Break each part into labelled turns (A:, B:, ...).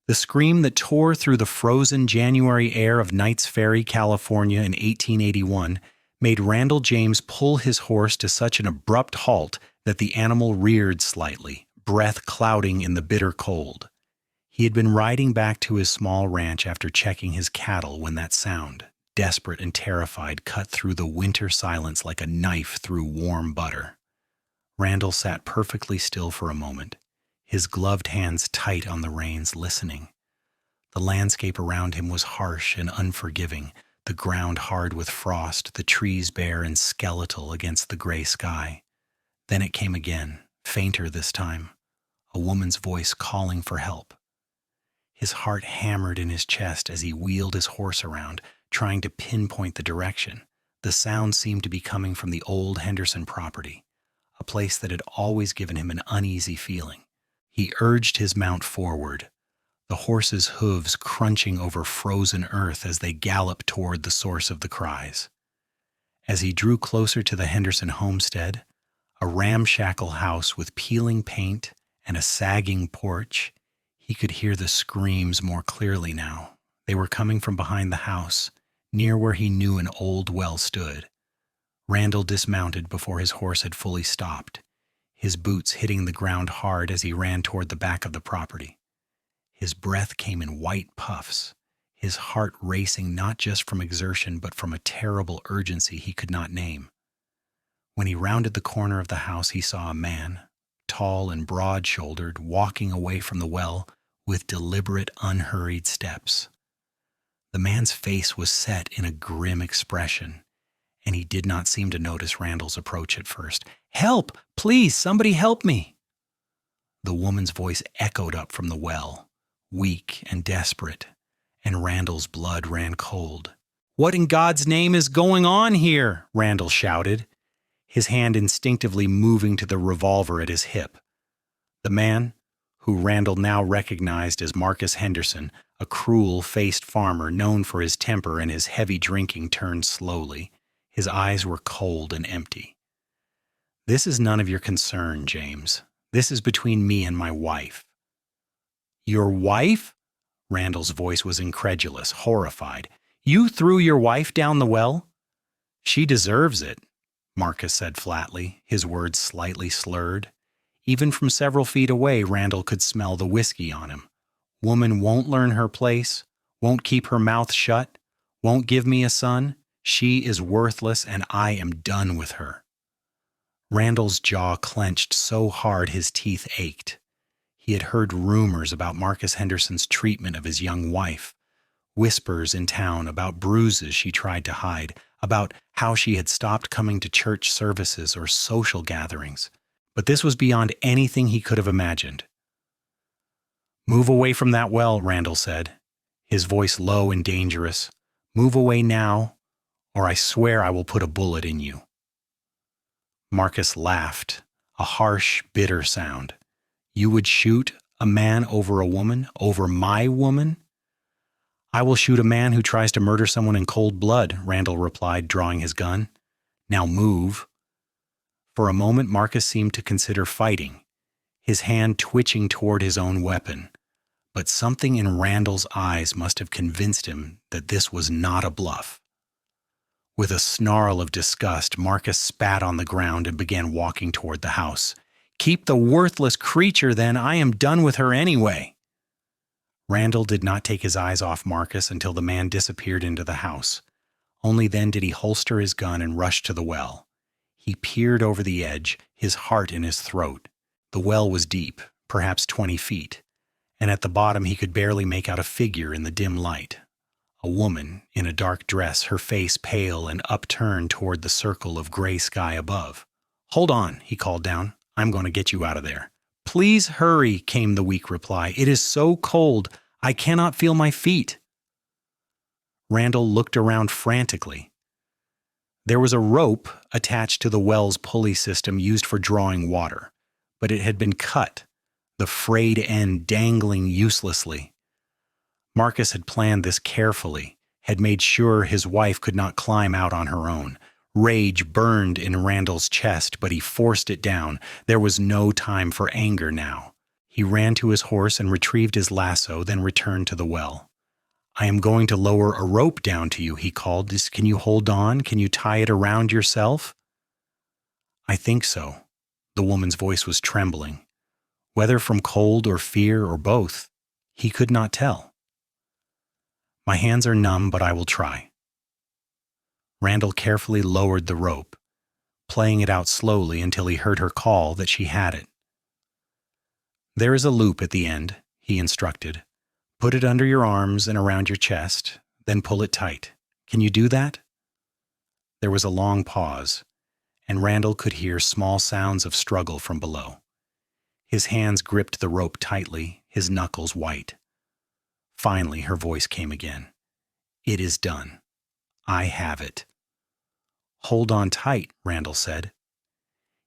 A: The scream that tore through the frozen January air of Knights Ferry, California in 1881 made Randall James pull his horse to such an abrupt halt that the animal reared slightly, breath clouding in the bitter cold. He had been riding back to his small ranch after checking his cattle when that sound, desperate and terrified, cut through the winter silence like a knife through warm butter. Randall sat perfectly still for a moment, his gloved hands tight on the reins, listening. The landscape around him was harsh and unforgiving, the ground hard with frost, the trees bare and skeletal against the gray sky. Then it came again, fainter this time, a woman's voice calling for help. His heart hammered in his chest as he wheeled his horse around, trying to pinpoint the direction. The sound seemed to be coming from the old Henderson property, a place that had always given him an uneasy feeling. He urged his mount forward, the horse's hooves crunching over frozen earth as they galloped toward the source of the cries. As he drew closer to the Henderson homestead, a ramshackle house with peeling paint and a sagging porch, he could hear the screams more clearly now. They were coming from behind the house, near where he knew an old well stood. Randall dismounted before his horse had fully stopped, his boots hitting the ground hard as he ran toward the back of the property. His breath came in white puffs, his heart racing not just from exertion but from a terrible urgency he could not name. When he rounded the corner of the house, he saw a man, tall and broad-shouldered, walking away from the well with deliberate, unhurried steps. The man's face was set in a grim expression, and he did not seem to notice Randall's approach at first. "Help! Please, somebody help me!" The woman's voice echoed up from the well, weak and desperate, and Randall's blood ran cold. "What in God's name is going on here?" Randall shouted, his hand instinctively moving to the revolver at his hip. The man, who Randall now recognized as Marcus Henderson, a cruel-faced farmer known for his temper and his heavy drinking, turned slowly. His eyes were cold and empty. "This is none of your concern, James. This is between me and my wife." "Your wife?" Randall's voice was incredulous, horrified. "You threw your wife down the well?" "She deserves it," Marcus said flatly, his words slightly slurred. Even from several feet away, Randall could smell the whiskey on him. "Woman won't learn her place, won't keep her mouth shut, won't give me a son. She is worthless, and I am done with her." Randall's jaw clenched so hard his teeth ached. He had heard rumors about Marcus Henderson's treatment of his young wife, whispers in town about bruises she tried to hide, about how she had stopped coming to church services or social gatherings. But this was beyond anything he could have imagined. "Move away from that well," Randall said, his voice low and dangerous. "Move away now, or I swear I will put a bullet in you." Marcus laughed, a harsh, bitter sound. "You would shoot a man over a woman, over my woman?" "I will shoot a man who tries to murder someone in cold blood," Randall replied, drawing his gun. "Now move." For a moment, Marcus seemed to consider fighting, his hand twitching toward his own weapon. But something in Randall's eyes must have convinced him that this was not a bluff. With a snarl of disgust, Marcus spat on the ground and began walking toward the house. "Keep the worthless creature, then. I am done with her anyway." Randall did not take his eyes off Marcus until the man disappeared into the house. Only then did he holster his gun and rush to the well. He peered over the edge, his heart in his throat. The well was deep, perhaps 20 feet, and at the bottom he could barely make out a figure in the dim light. A woman in a dark dress, her face pale and upturned toward the circle of gray sky above. "Hold on," he called down. "I'm going to get you out of there." "Please hurry," came the weak reply. "It is so cold. I cannot feel my feet." Randall looked around frantically. There was a rope attached to the well's pulley system used for drawing water, but it had been cut, the frayed end dangling uselessly. Marcus had planned this carefully, had made sure his wife could not climb out on her own. Rage burned in Randall's chest, but he forced it down. There was no time for anger now. He ran to his horse and retrieved his lasso, then returned to the well. "I am going to lower a rope down to you," he called. "Can you hold on? Can you tie it around yourself?" "I think so." The woman's voice was trembling. Whether from cold or fear or both, he could not tell. "My hands are numb, but I will try." Randall carefully lowered the rope, playing it out slowly until he heard her call that she had it. "There is a loop at the end," he instructed. "Put it under your arms and around your chest, then pull it tight. Can you do that?" There was a long pause, and Randall could hear small sounds of struggle from below. His hands gripped the rope tightly, his knuckles white. Finally, her voice came again. "It is done. I have it." "Hold on tight," Randall said.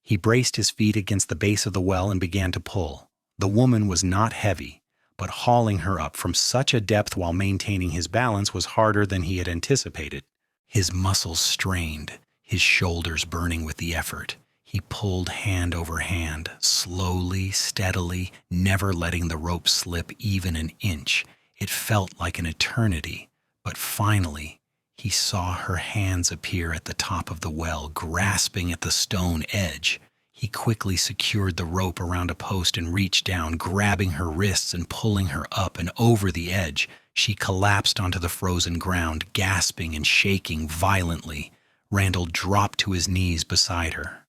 A: He braced his feet against the base of the well and began to pull. The woman was not heavy, but hauling her up from such a depth while maintaining his balance was harder than he had anticipated. His muscles strained, his shoulders burning with the effort. He pulled hand over hand, slowly, steadily, never letting the rope slip even an inch. It felt like an eternity, but finally, he saw her hands appear at the top of the well, grasping at the stone edge. He quickly secured the rope around a post and reached down, grabbing her wrists and pulling her up and over the edge. She collapsed onto the frozen ground, gasping and shaking violently. Randall dropped to his knees beside her,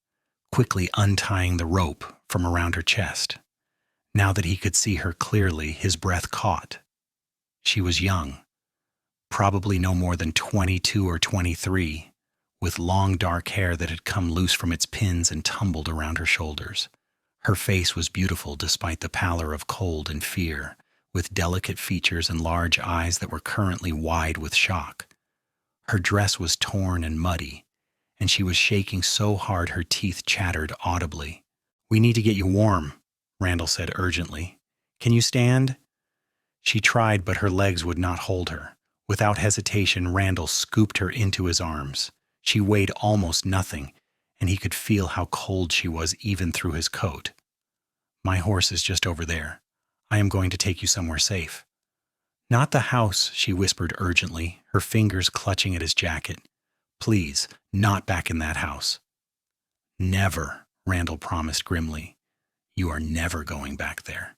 A: quickly untying the rope from around her chest. Now that he could see her clearly, his breath caught. She was young, probably no more than 22 or 23, with long dark hair that had come loose from its pins and tumbled around her shoulders. Her face was beautiful despite the pallor of cold and fear, with delicate features and large eyes that were currently wide with shock. Her dress was torn and muddy, and she was shaking so hard her teeth chattered audibly. "We need to get you warm," Randall said urgently. "Can you stand?" She tried, but her legs would not hold her. Without hesitation, Randall scooped her into his arms. She weighed almost nothing, and he could feel how cold she was even through his coat. "My horse is just over there. I am going to take you somewhere safe." "Not the house," she whispered urgently, her fingers clutching at his jacket. "Please, not back in that house." "Never," Randall promised grimly. "You are never going back there."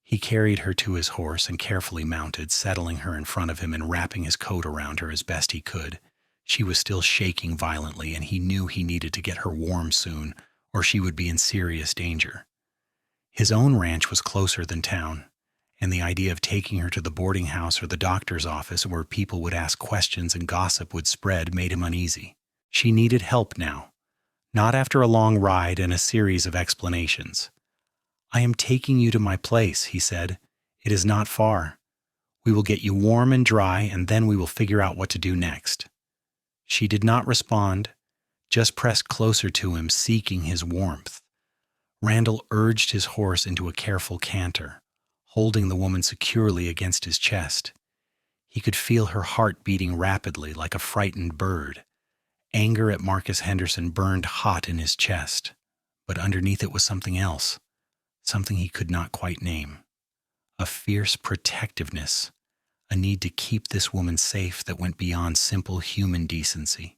A: He carried her to his horse and carefully mounted, settling her in front of him and wrapping his coat around her as best he could. She was still shaking violently, and he knew he needed to get her warm soon, or she would be in serious danger. His own ranch was closer than town, and the idea of taking her to the boarding house or the doctor's office where people would ask questions and gossip would spread made him uneasy. She needed help now, not after a long ride and a series of explanations. "I am taking you to my place," he said. "It is not far. We will get you warm and dry, and then we will figure out what to do next." She did not respond, just pressed closer to him, seeking his warmth. Randall urged his horse into a careful canter, holding the woman securely against his chest. He could feel her heart beating rapidly like a frightened bird. Anger at Marcus Henderson burned hot in his chest, but underneath it was something else, something he could not quite name. A fierce protectiveness, a need to keep this woman safe that went beyond simple human decency.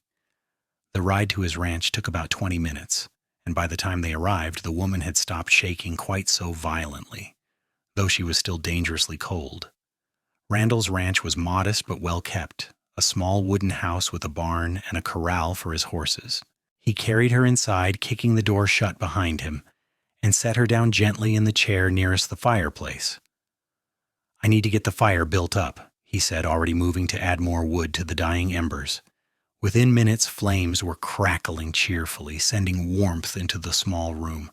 A: The ride to his ranch took about 20 minutes, and by the time they arrived, the woman had stopped shaking quite so violently, though she was still dangerously cold. Randall's ranch was modest but well kept, a small wooden house with a barn and a corral for his horses. He carried her inside, kicking the door shut behind him, and set her down gently in the chair nearest the fireplace. "I need to get the fire built up," he said, already moving to add more wood to the dying embers. Within minutes, flames were crackling cheerfully, sending warmth into the small room.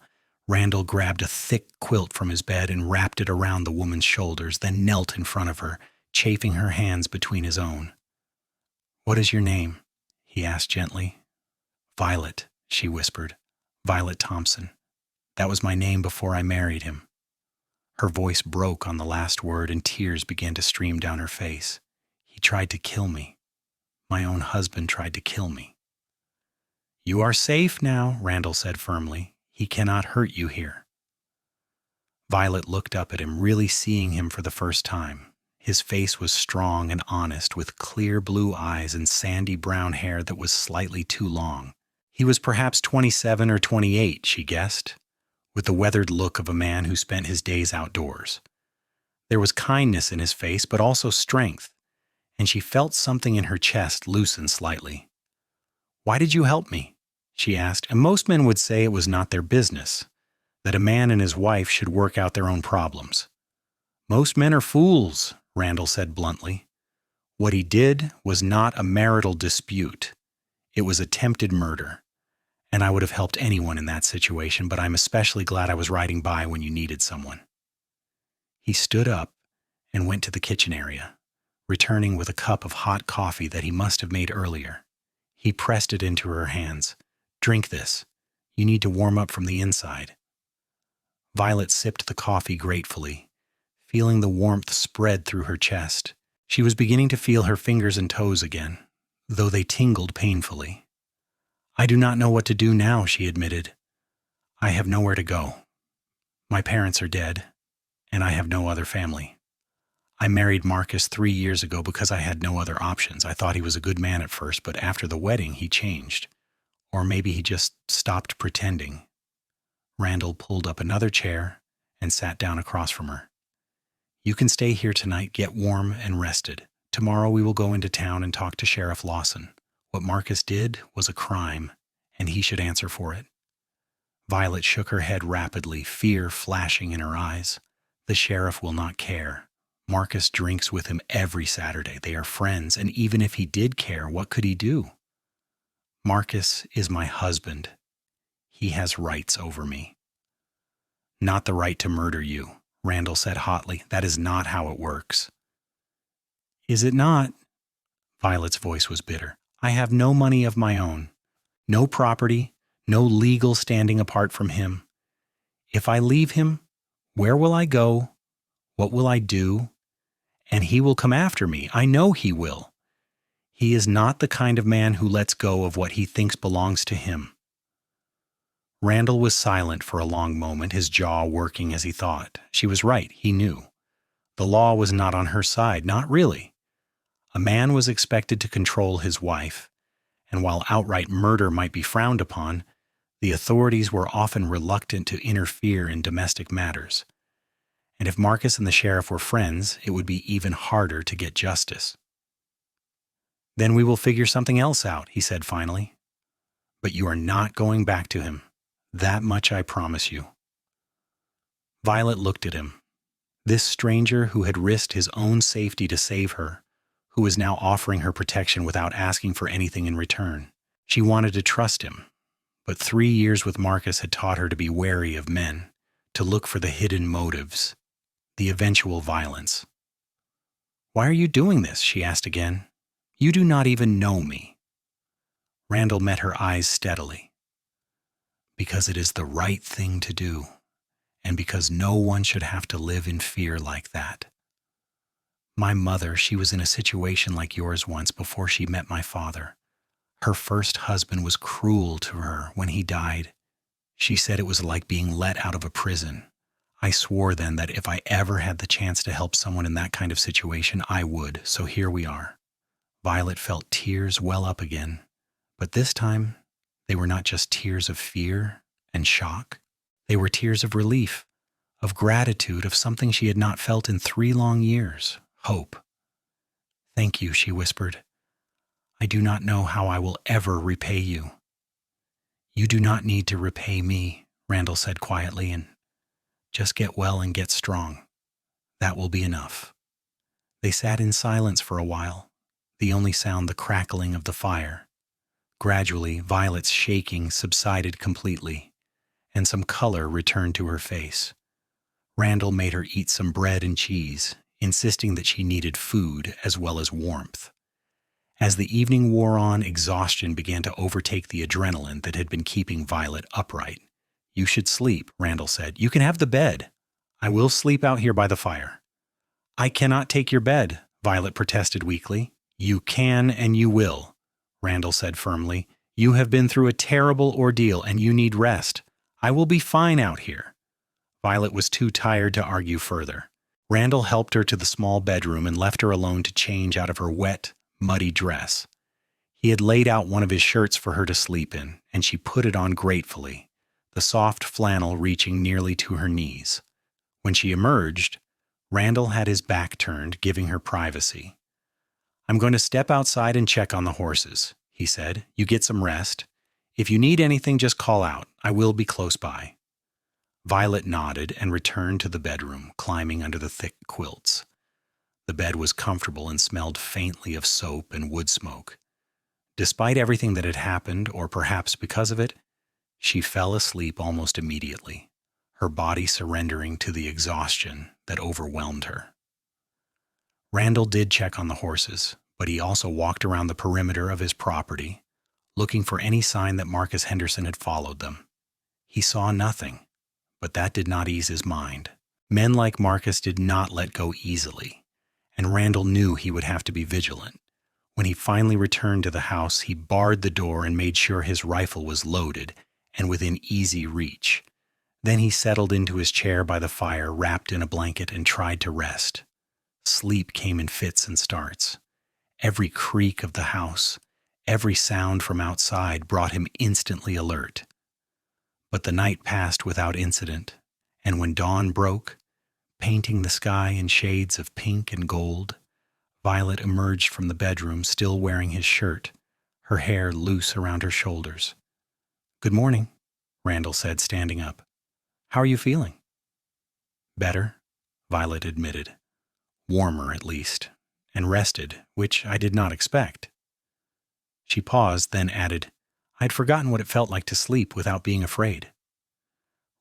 A: Randall grabbed a thick quilt from his bed and wrapped it around the woman's shoulders, then knelt in front of her, chafing her hands between his own. "What is your name?" he asked gently. "Violet," she whispered. "Violet Thompson. That was my name before I married him." Her voice broke on the last word, and tears began to stream down her face. "He tried to kill me. My own husband tried to kill me." "You are safe now," Randall said firmly. "He cannot hurt you here." Violet looked up at him, really seeing him for the first time. His face was strong and honest, with clear blue eyes and sandy brown hair that was slightly too long. He was perhaps 27 or 28, she guessed, with the weathered look of a man who spent his days outdoors. There was kindness in his face, but also strength, and she felt something in her chest loosen slightly. "Why did you help me?" she asked, and most men would say it was not their business, that a man and his wife should work out their own problems. "Most men are fools," Randall said bluntly. What he did was not a marital dispute. It was attempted murder, and I would have helped anyone in that situation, but I'm especially glad I was riding by when you needed someone. He stood up and went to the kitchen area, returning with a cup of hot coffee that he must have made earlier. He pressed it into her hands. "Drink this. You need to warm up from the inside." Violet sipped the coffee gratefully, feeling the warmth spread through her chest. She was beginning to feel her fingers and toes again, though they tingled painfully. "I do not know what to do now," she admitted. "I have nowhere to go. My parents are dead, and I have no other family. I married Marcus 3 years ago because I had no other options. I thought he was a good man at first, but after the wedding he changed. Or maybe he just stopped pretending." Randall pulled up another chair and sat down across from her. "You can stay here tonight, get warm and rested. Tomorrow we will go into town and talk to Sheriff Lawson. What Marcus did was a crime, and he should answer for it." Violet shook her head rapidly, fear flashing in her eyes. "The sheriff will not care. Marcus drinks with him every Saturday. They are friends, and even if he did care, what could he do? Marcus is my husband. He has rights over me." "Not the right to murder you," Randall said hotly. "That is not how it works." "Is it not?" Violet's voice was bitter. "I have no money of my own, no property, no legal standing apart from him. If I leave him, where will I go? What will I do? And he will come after me. I know he will. He is not the kind of man who lets go of what he thinks belongs to him." Randall was silent for a long moment, his jaw working as he thought. She was right, he knew. The law was not on her side, not really. A man was expected to control his wife, and while outright murder might be frowned upon, the authorities were often reluctant to interfere in domestic matters. And if Marcus and the sheriff were friends, it would be even harder to get justice. "Then we will figure something else out," he said finally. "But you are not going back to him. That much I promise you." Violet looked at him. This stranger who had risked his own safety to save her, who was now offering her protection without asking for anything in return. She wanted to trust him, but 3 years with Marcus had taught her to be wary of men, to look for the hidden motives, the eventual violence. "Why are you doing this?" she asked again. "You do not even know me." Randall met her eyes steadily. "Because it is the right thing to do, and because no one should have to live in fear like that. My mother, she was in a situation like yours once before she met my father. Her first husband was cruel to her when he died. She said it was like being let out of a prison. I swore then that if I ever had the chance to help someone in that kind of situation, I would, so here we are." Violet felt tears well up again, but this time they were not just tears of fear and shock. They were tears of relief, of gratitude, of something she had not felt in 3 long years, hope. "Thank you," she whispered. "I do not know how I will ever repay you." "You do not need to repay me," Randall said quietly, "and just get well and get strong. That will be enough." They sat in silence for a while, the only sound the crackling of the fire. Gradually, Violet's shaking subsided completely, and some color returned to her face. Randall made her eat some bread and cheese, insisting that she needed food as well as warmth. As the evening wore on, exhaustion began to overtake the adrenaline that had been keeping Violet upright. "You should sleep," Randall said. "You can have the bed. I will sleep out here by the fire." "I cannot take your bed," Violet protested weakly. "You can and you will," Randall said firmly. "You have been through a terrible ordeal and you need rest. I will be fine out here." Violet was too tired to argue further. Randall helped her to the small bedroom and left her alone to change out of her wet, muddy dress. He had laid out one of his shirts for her to sleep in, and she put it on gratefully, the soft flannel reaching nearly to her knees. When she emerged, Randall had his back turned, giving her privacy. "I'm going to step outside and check on the horses," he said. "You get some rest. If you need anything, just call out. I will be close by." Violet nodded and returned to the bedroom, climbing under the thick quilts. The bed was comfortable and smelled faintly of soap and wood smoke. Despite everything that had happened, or perhaps because of it, she fell asleep almost immediately, her body surrendering to the exhaustion that overwhelmed her. Randall did check on the horses, but he also walked around the perimeter of his property, looking for any sign that Marcus Henderson had followed them. He saw nothing, but that did not ease his mind. Men like Marcus did not let go easily, and Randall knew he would have to be vigilant. When he finally returned to the house, he barred the door and made sure his rifle was loaded and within easy reach. Then he settled into his chair by the fire, wrapped in a blanket, and tried to rest. Sleep came in fits and starts. Every creak of the house, every sound from outside brought him instantly alert. But the night passed without incident, and when dawn broke, painting the sky in shades of pink and gold, Violet emerged from the bedroom still wearing his shirt, her hair loose around her shoulders. "Good morning," Randall said, standing up. "How are you feeling?" "Better," Violet admitted. "Warmer, at least, and rested, which I did not expect." She paused, then added, "I'd forgotten what it felt like to sleep without being afraid."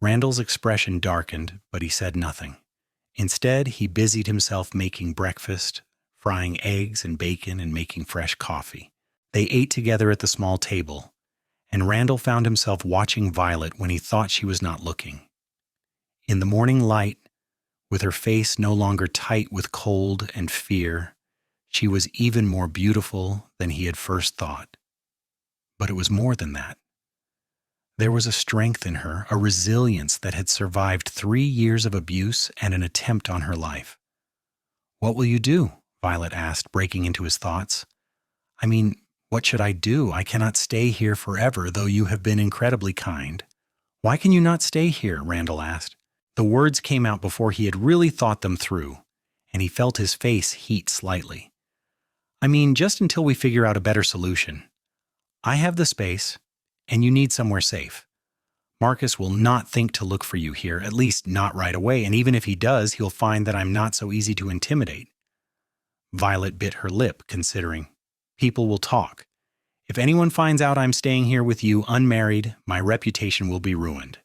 A: Randall's expression darkened, but he said nothing. Instead, he busied himself making breakfast, frying eggs and bacon and making fresh coffee. They ate together at the small table, and Randall found himself watching Violet when he thought she was not looking. In the morning light, with her face no longer tight with cold and fear, she was even more beautiful than he had first thought. But it was more than that. There was a strength in her, a resilience that had survived 3 years of abuse and an attempt on her life. "What will you do?" Violet asked, breaking into his thoughts. "I mean, what should I do? I cannot stay here forever, though you have been incredibly kind." "Why can you not stay here?" Randall asked. The words came out before he had really thought them through, and he felt his face heat slightly. "I mean, just until we figure out a better solution. I have the space, and you need somewhere safe. Marcus will not think to look for you here, at least not right away, and even if he does, he'll find that I'm not so easy to intimidate." Violet bit her lip, considering. "People will talk. If anyone finds out I'm staying here with you unmarried, my reputation will be ruined."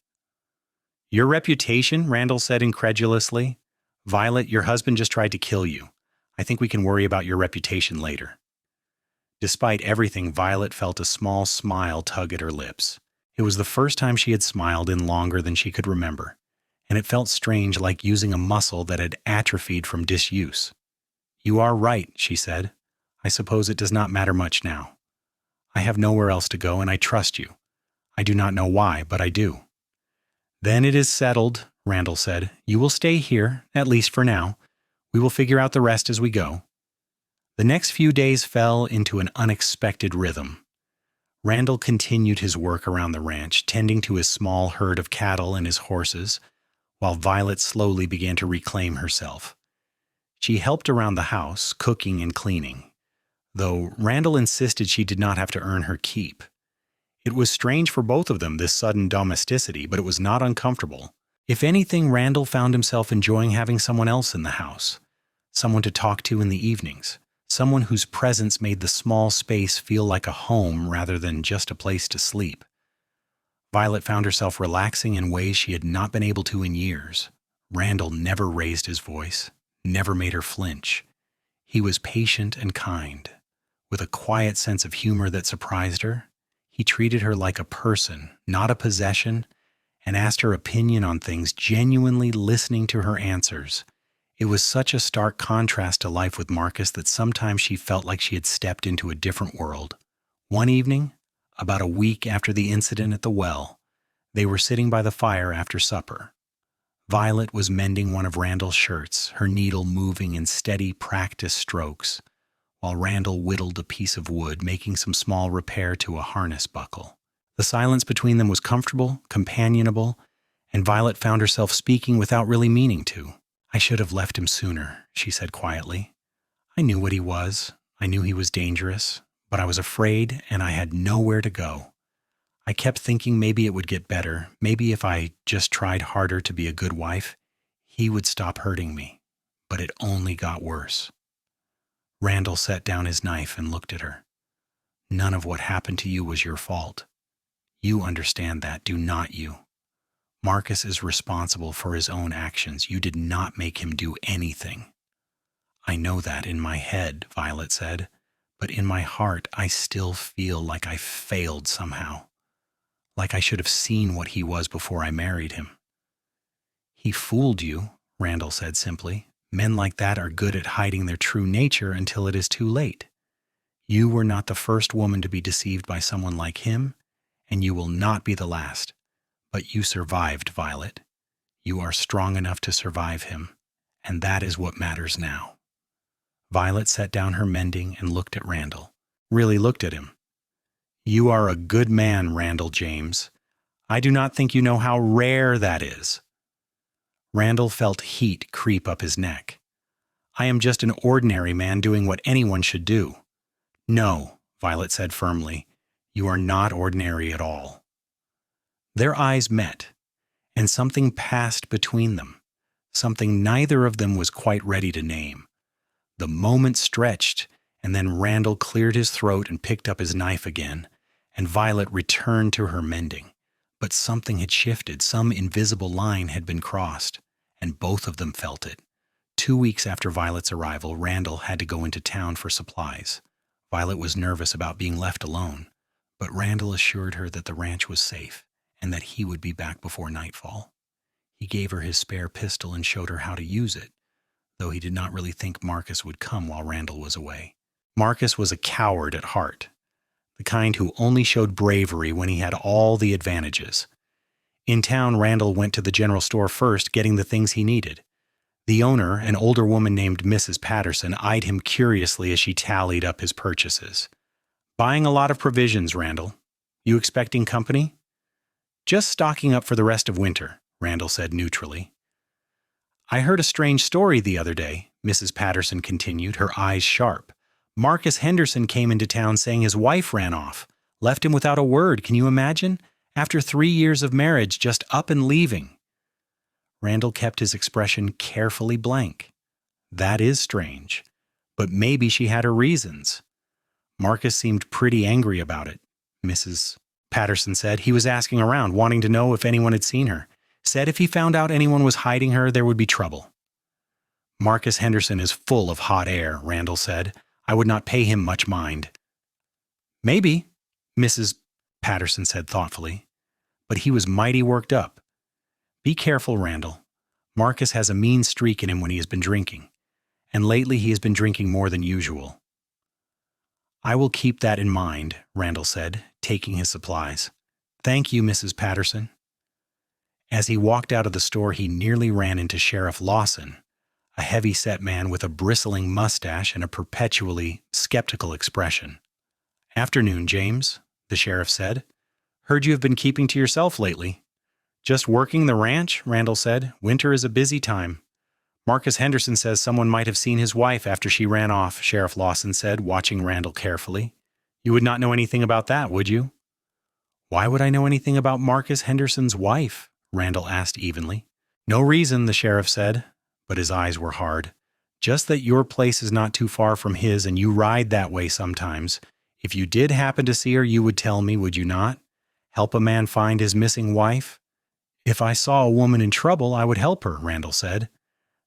A: "Your reputation?" Randall said incredulously. "Violet, your husband just tried to kill you. I think we can worry about your reputation later." Despite everything, Violet felt a small smile tug at her lips. It was the first time she had smiled in longer than she could remember, and it felt strange, like using a muscle that had atrophied from disuse. "You are right," she said. "I suppose it does not matter much now. I have nowhere else to go, and I trust you. I do not know why, but I do." "Then it is settled," Randall said. "You will stay here, at least for now. We will figure out the rest as we go." The next few days fell into an unexpected rhythm. Randall continued his work around the ranch, tending to his small herd of cattle and his horses, while Violet slowly began to reclaim herself. She helped around the house, cooking and cleaning, though Randall insisted she did not have to earn her keep. It was strange for both of them, this sudden domesticity, but it was not uncomfortable. If anything, Randall found himself enjoying having someone else in the house, someone to talk to in the evenings, someone whose presence made the small space feel like a home rather than just a place to sleep. Violet found herself relaxing in ways she had not been able to in years. Randall never raised his voice, never made her flinch. He was patient and kind. With a quiet sense of humor that surprised her, he treated her like a person, not a possession, and asked her opinion on things, genuinely listening to her answers. It was such a stark contrast to life with Marcus that sometimes she felt like she had stepped into a different world. One evening, about a week after the incident at the well, they were sitting by the fire after supper. Violet was mending one of Randall's shirts, her needle moving in steady practice strokes, while Randall whittled a piece of wood, making some small repair to a harness buckle. The silence between them was comfortable, companionable, and Violet found herself speaking without really meaning to. "I should have left him sooner," she said quietly. "I knew what he was. I knew he was dangerous, but I was afraid and I had nowhere to go. I kept thinking maybe it would get better. Maybe if I just tried harder to be a good wife, he would stop hurting me. But it only got worse." Randall set down his knife and looked at her. "None of what happened to you was your fault. You understand that, do not you? Marcus is responsible for his own actions. You did not make him do anything." "I know that in my head," Violet said, "but in my heart I still feel like I failed somehow. Like I should have seen what he was before I married him." "He fooled you," Randall said simply. "Men like that are good at hiding their true nature until it is too late. You were not the first woman to be deceived by someone like him, and you will not be the last. But you survived, Violet. You are strong enough to survive him, and that is what matters now." Violet set down her mending and looked at Randall. Really looked at him. "You are a good man, Randall James. I do not think you know how rare that is." Randall felt heat creep up his neck. "I am just an ordinary man doing what anyone should do." "No," Violet said firmly. "You are not ordinary at all." Their eyes met, and something passed between them, something neither of them was quite ready to name. The moment stretched, and then Randall cleared his throat and picked up his knife again, and Violet returned to her mending. But something had shifted, some invisible line had been crossed, and both of them felt it. 2 weeks after Violet's arrival, Randall had to go into town for supplies. Violet was nervous about being left alone, but Randall assured her that the ranch was safe and that he would be back before nightfall. He gave her his spare pistol and showed her how to use it, though he did not really think Marcus would come while Randall was away. Marcus was a coward at heart, the kind who only showed bravery when he had all the advantages. In town, Randall went to the general store first, getting the things he needed. The owner, an older woman named Mrs. Patterson, eyed him curiously as she tallied up his purchases. "Buying a lot of provisions, Randall. You expecting company?" "Just stocking up for the rest of winter," Randall said neutrally. "I heard a strange story the other day," Mrs. Patterson continued, her eyes sharp. "Marcus Henderson came into town saying his wife ran off, left him without a word. Can you imagine? After 3 years of marriage, just up and leaving." Randall kept his expression carefully blank. "That is strange, but maybe she had her reasons." "Marcus seemed pretty angry about it," Mrs. Patterson said. "He was asking around, wanting to know if anyone had seen her. Said if he found out anyone was hiding her, there would be trouble." "Marcus Henderson is full of hot air," Randall said. "I would not pay him much mind." "Maybe," Mrs. Patterson said thoughtfully, "but he was mighty worked up. Be careful, Randall. Marcus has a mean streak in him when he has been drinking, and lately he has been drinking more than usual." "I will keep that in mind," Randall said, taking his supplies. "Thank you, Mrs. Patterson." As he walked out of the store, he nearly ran into Sheriff Lawson, a heavy-set man with a bristling mustache and a perpetually skeptical expression. "Afternoon, James," the sheriff said. "Heard you have been keeping to yourself lately." "Just working the ranch," Randall said. "Winter is a busy time." "Marcus Henderson says someone might have seen his wife after she ran off," Sheriff Lawson said, watching Randall carefully. "You would not know anything about that, would you?" "Why would I know anything about Marcus Henderson's wife?" Randall asked evenly. "No reason," the sheriff said, but his eyes were hard. "Just that your place is not too far from his and you ride that way sometimes. If you did happen to see her, you would tell me, would you not? Help a man find his missing wife?" "If I saw a woman in trouble, I would help her," Randall said.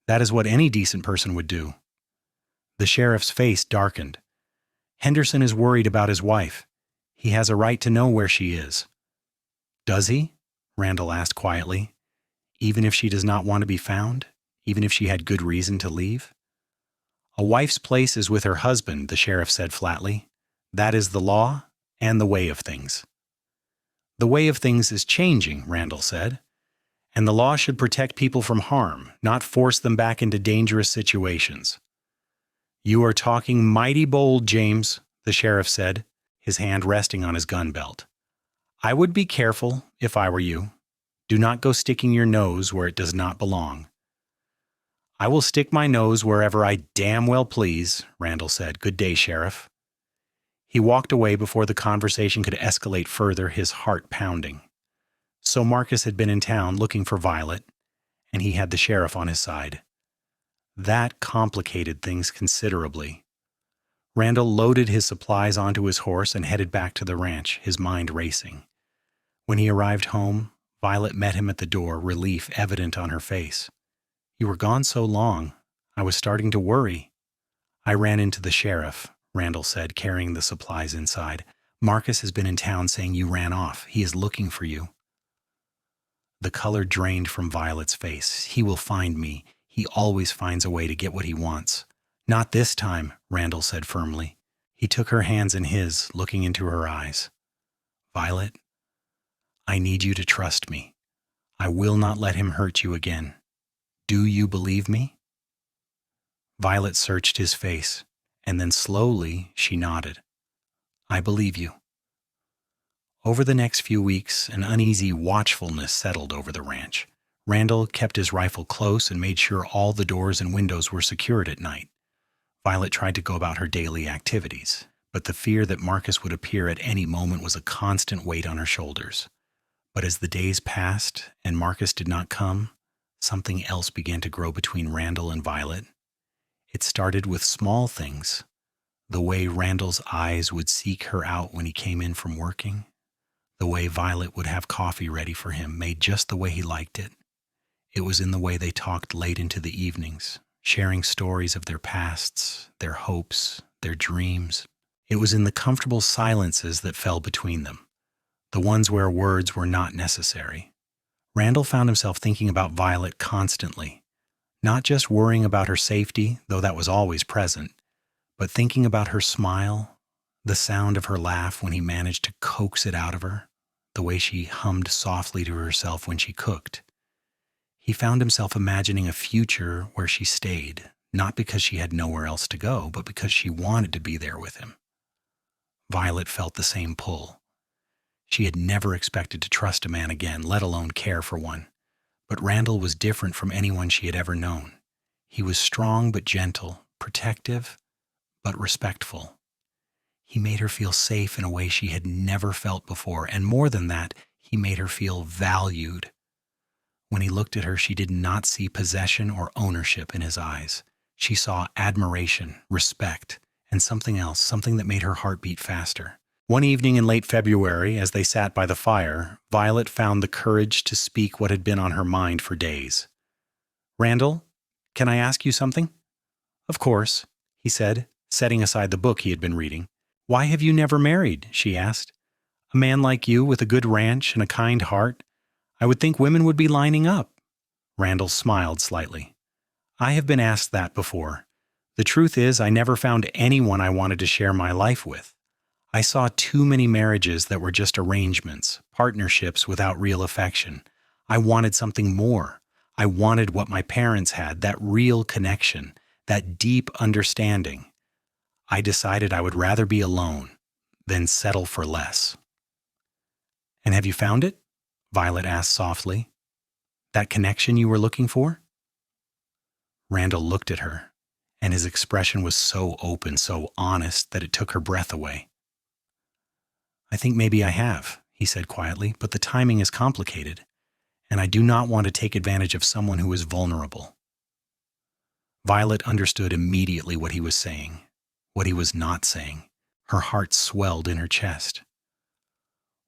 A: "That is what any decent person would do." The sheriff's face darkened. "Henderson is worried about his wife. He has a right to know where she is." "Does he?" Randall asked quietly. "Even if she does not want to be found? Even if she had good reason to leave?" "A wife's place is with her husband," the sheriff said flatly. "That is the law and the way of things." "The way of things is changing," Randall said. And the law should protect people from harm, not force them back into dangerous situations. You are talking mighty bold, James, the sheriff said, his hand resting on his gun belt. I would be careful if I were you. Do not go sticking your nose where it does not belong. I will stick my nose wherever I damn well please, Randall said. Good day, Sheriff. He walked away before the conversation could escalate further, his heart pounding. So Marcus had been in town looking for Violet, and he had the sheriff on his side. That complicated things considerably. Randall loaded his supplies onto his horse and headed back to the ranch, his mind racing. When he arrived home, Violet met him at the door, relief evident on her face. You were gone so long, I was starting to worry. I ran into the sheriff, Randall said, carrying the supplies inside. Marcus has been in town saying you ran off. He is looking for you. The color drained from Violet's face. He will find me. He always finds a way to get what he wants. Not this time, Randall said firmly. He took her hands in his, looking into her eyes. Violet, I need you to trust me. I will not let him hurt you again. Do you believe me? Violet searched his face, and then slowly she nodded. I believe you. Over the next few weeks, an uneasy watchfulness settled over the ranch. Randall kept his rifle close and made sure all the doors and windows were secured at night. Violet tried to go about her daily activities, but the fear that Marcus would appear at any moment was a constant weight on her shoulders. But as the days passed and Marcus did not come, something else began to grow between Randall and Violet. It started with small things. The way Randall's eyes would seek her out when he came in from working. The way Violet would have coffee ready for him, made just the way he liked it. It was in the way they talked late into the evenings, sharing stories of their pasts, their hopes, their dreams. It was in the comfortable silences that fell between them, the ones where words were not necessary. Randall found himself thinking about Violet constantly, not just worrying about her safety, though that was always present, but thinking about her smile, the sound of her laugh when he managed to coax it out of her, the way she hummed softly to herself when she cooked. He found himself imagining a future where she stayed, not because she had nowhere else to go, but because she wanted to be there with him. Violet felt the same pull. She had never expected to trust a man again, let alone care for one. But Randall was different from anyone she had ever known. He was strong but gentle, protective but respectful. He made her feel safe in a way she had never felt before, and more than that, he made her feel valued. When he looked at her, she did not see possession or ownership in his eyes. She saw admiration, respect, and something else, something that made her heart beat faster. One evening in late February, as they sat by the fire, Violet found the courage to speak what had been on her mind for days. Randall, can I ask you something? Of course, he said, setting aside the book he had been reading. Why have you never married? She asked. A man like you with a good ranch and a kind heart. I would think women would be lining up. Randall smiled slightly. I have been asked that before. The truth is, I never found anyone I wanted to share my life with. I saw too many marriages that were just arrangements, partnerships without real affection. I wanted something more. I wanted what my parents had, that real connection, that deep understanding. I decided I would rather be alone than settle for less. And have you found it? Violet asked softly. That connection you were looking for? Randall looked at her, and his expression was so open, so honest, that it took her breath away. I think maybe I have, he said quietly, but the timing is complicated, and I do not want to take advantage of someone who is vulnerable. Violet understood immediately what he was saying, what he was not saying. Her heart swelled in her chest.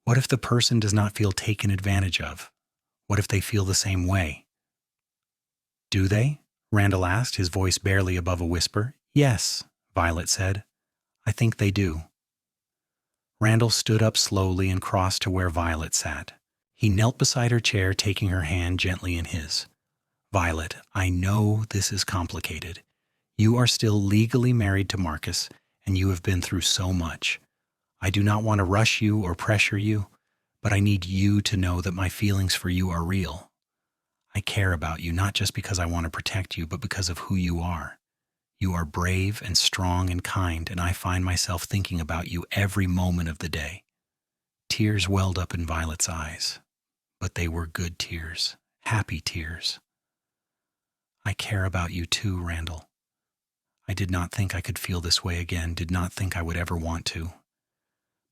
A: What if the person does not feel taken advantage of? What if they feel the same way? Do they? Randall asked, his voice barely above a whisper. Yes, Violet said. I think they do. Randall stood up slowly and crossed to where Violet sat. He knelt beside her chair, taking her hand gently in his. Violet, I know this is complicated. You are still legally married to Marcus, and you have been through so much. I do not want to rush you or pressure you, but I need you to know that my feelings for you are real. I care about you not just because I want to protect you, but because of who you are. You are brave and strong and kind, and I find myself thinking about you every moment of the day. Tears welled up in Violet's eyes, but they were good tears, happy tears. I care about you too, Randall. I did not think I could feel this way again, did not think I would ever want to.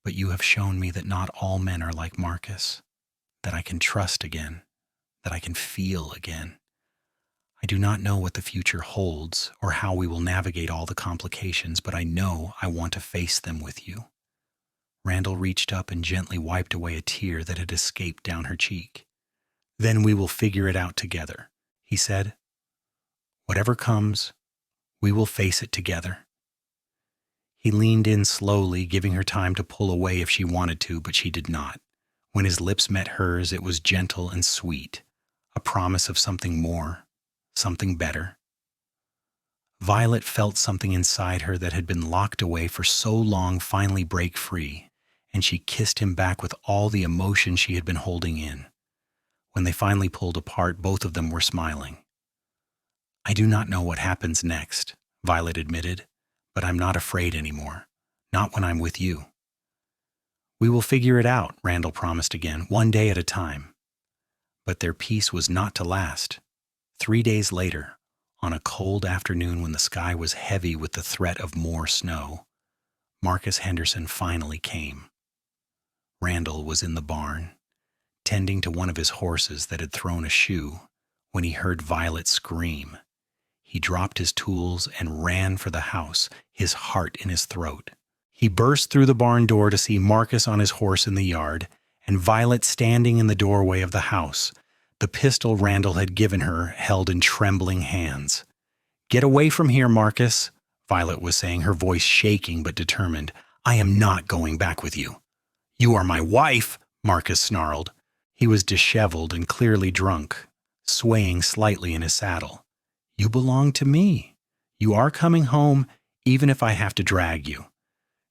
A: But you have shown me that not all men are like Marcus, that I can trust again, that I can feel again. I do not know what the future holds or how we will navigate all the complications, but I know I want to face them with you. Randall reached up and gently wiped away a tear that had escaped down her cheek. Then we will figure it out together, he said. Whatever comes, we will face it together. He leaned in slowly, giving her time to pull away if she wanted to, but she did not. When his lips met hers, it was gentle and sweet, a promise of something more, something better. Violet felt something inside her that had been locked away for so long finally break free, and she kissed him back with all the emotion she had been holding in. When they finally pulled apart, both of them were smiling. I do not know what happens next, Violet admitted, but I'm not afraid anymore, not when I'm with you. We will figure it out, Randall promised again, one day at a time. But their peace was not to last. 3 days later, on a cold afternoon when the sky was heavy with the threat of more snow, Marcus Henderson finally came. Randall was in the barn, tending to one of his horses that had thrown a shoe, when he heard Violet scream. He dropped his tools and ran for the house, his heart in his throat. He burst through the barn door to see Marcus on his horse in the yard, and Violet standing in the doorway of the house, the pistol Randall had given her held in trembling hands. "Get away from here, Marcus," Violet was saying, her voice shaking but determined. "I am not going back with you." "You are my wife," Marcus snarled. He was disheveled and clearly drunk, swaying slightly in his saddle. "You belong to me. You are coming home, even if I have to drag you."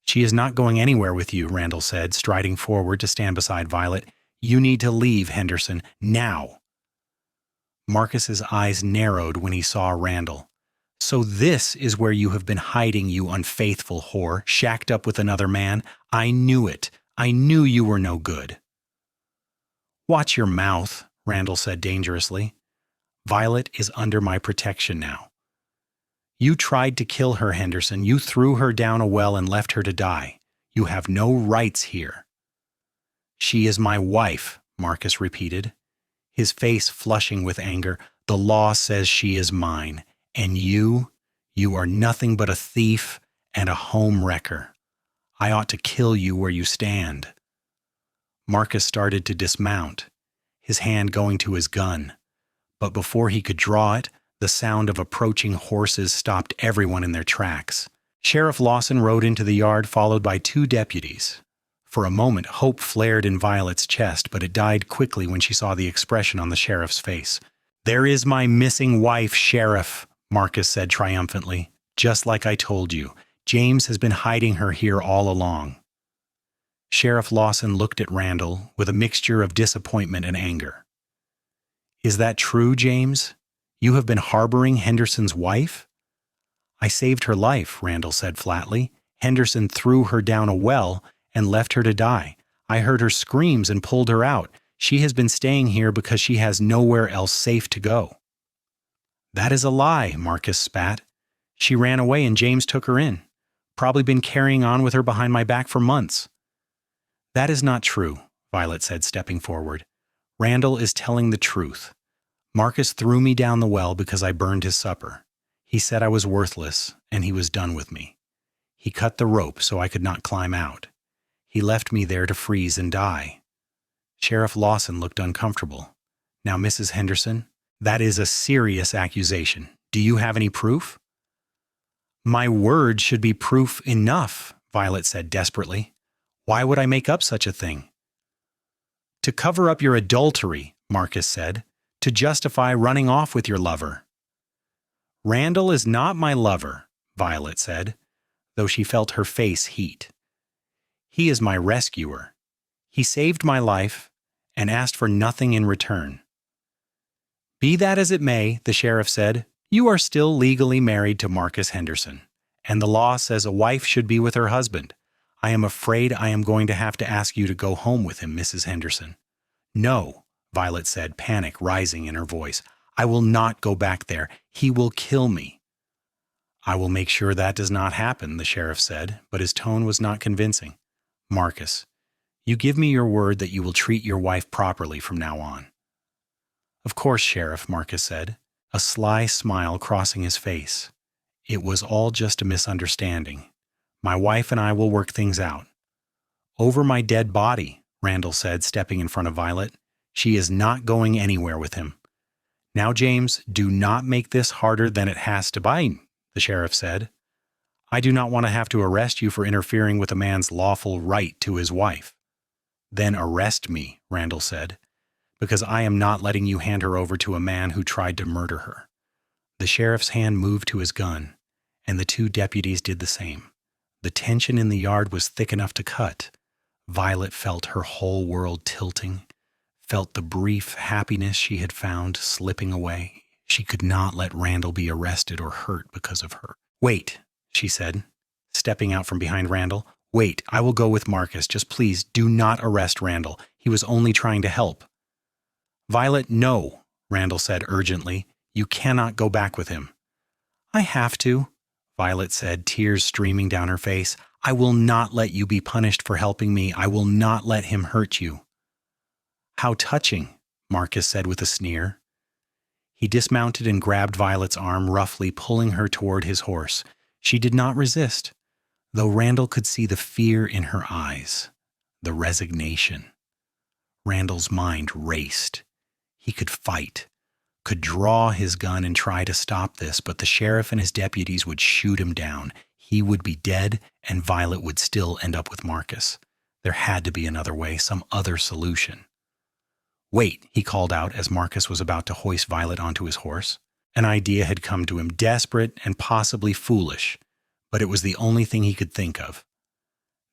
A: "She is not going anywhere with you," Randall said, striding forward to stand beside Violet. "You need to leave, Henderson, now." Marcus's eyes narrowed when he saw Randall. "So this is where you have been hiding, you unfaithful whore, shacked up with another man. I knew it. I knew you were no good." "Watch your mouth," Randall said dangerously. "Violet is under my protection now. You tried to kill her, Henderson. You threw her down a well and left her to die. You have no rights here." "She is my wife," Marcus repeated, his face flushing with anger. "The law says she is mine. And you are nothing but a thief and a home wrecker. I ought to kill you where you stand." Marcus started to dismount, his hand going to his gun. But before he could draw it, the sound of approaching horses stopped everyone in their tracks. Sheriff Lawson rode into the yard, followed by 2 deputies. For a moment, hope flared in Violet's chest, but it died quickly when she saw the expression on the sheriff's face. "There is my missing wife, Sheriff," Marcus said triumphantly. "Just like I told you. James has been hiding her here all along." Sheriff Lawson looked at Randall with a mixture of disappointment and anger. "Is that true, James? You have been harboring Henderson's wife?" "I saved her life," Randall said flatly. "Henderson threw her down a well and left her to die. I heard her screams and pulled her out. She has been staying here because she has nowhere else safe to go." "That is a lie," Marcus spat. "She ran away and James took her in. Probably been carrying on with her behind my back for months." "That is not true," Violet said, stepping forward. "Randall is telling the truth. Marcus threw me down the well because I burned his supper. He said I was worthless, and he was done with me. He cut the rope so I could not climb out. He left me there to freeze and die." Sheriff Lawson looked uncomfortable. "Now, Mrs. Henderson, that is a serious accusation. Do you have any proof?" "My word should be proof enough," Violet said desperately. "Why would I make up such a thing?" "To cover up your adultery," Marcus said. "To justify running off with your lover." "Randall is not my lover," Violet said, though she felt her face heat. "He is my rescuer. He saved my life and asked for nothing in return." Be that as it may, the sheriff said, you are still legally married to Marcus Henderson, and the law says a wife should be with her husband. I am afraid I am going to have to ask you to go home with him, Mrs. Henderson. No, Violet said, panic rising in her voice. I will not go back there. He will kill me. I will make sure that does not happen, the sheriff said, but his tone was not convincing. Marcus, you give me your word that you will treat your wife properly from now on. Of course, Sheriff, Marcus said, a sly smile crossing his face. It was all just a misunderstanding. My wife and I will work things out. Over my dead body, Randall said, stepping in front of Violet. She is not going anywhere with him. Now, James, do not make this harder than it has to be, the sheriff said. I do not want to have to arrest you for interfering with a man's lawful right to his wife. Then arrest me, Randall said, because I am not letting you hand her over to a man who tried to murder her. The sheriff's hand moved to his gun, and the two deputies did the same. The tension in the yard was thick enough to cut. Violet felt her whole world tilting, felt the brief happiness she had found slipping away. She could not let Randall be arrested or hurt because of her. Wait, she said, stepping out from behind Randall. Wait, I will go with Marcus. Just please do not arrest Randall. He was only trying to help. Violet, no, Randall said urgently. You cannot go back with him. I have to, Violet said, tears streaming down her face. I will not let you be punished for helping me. I will not let him hurt you. How touching, Marcus said with a sneer. He dismounted and grabbed Violet's arm, roughly pulling her toward his horse. She did not resist, though Randall could see the fear in her eyes, the resignation. Randall's mind raced. He could fight, could draw his gun and try to stop this, but the sheriff and his deputies would shoot him down. He would be dead, and Violet would still end up with Marcus. There had to be another way, some other solution. Wait, he called out as Marcus was about to hoist Violet onto his horse. An idea had come to him, desperate and possibly foolish, but it was the only thing he could think of.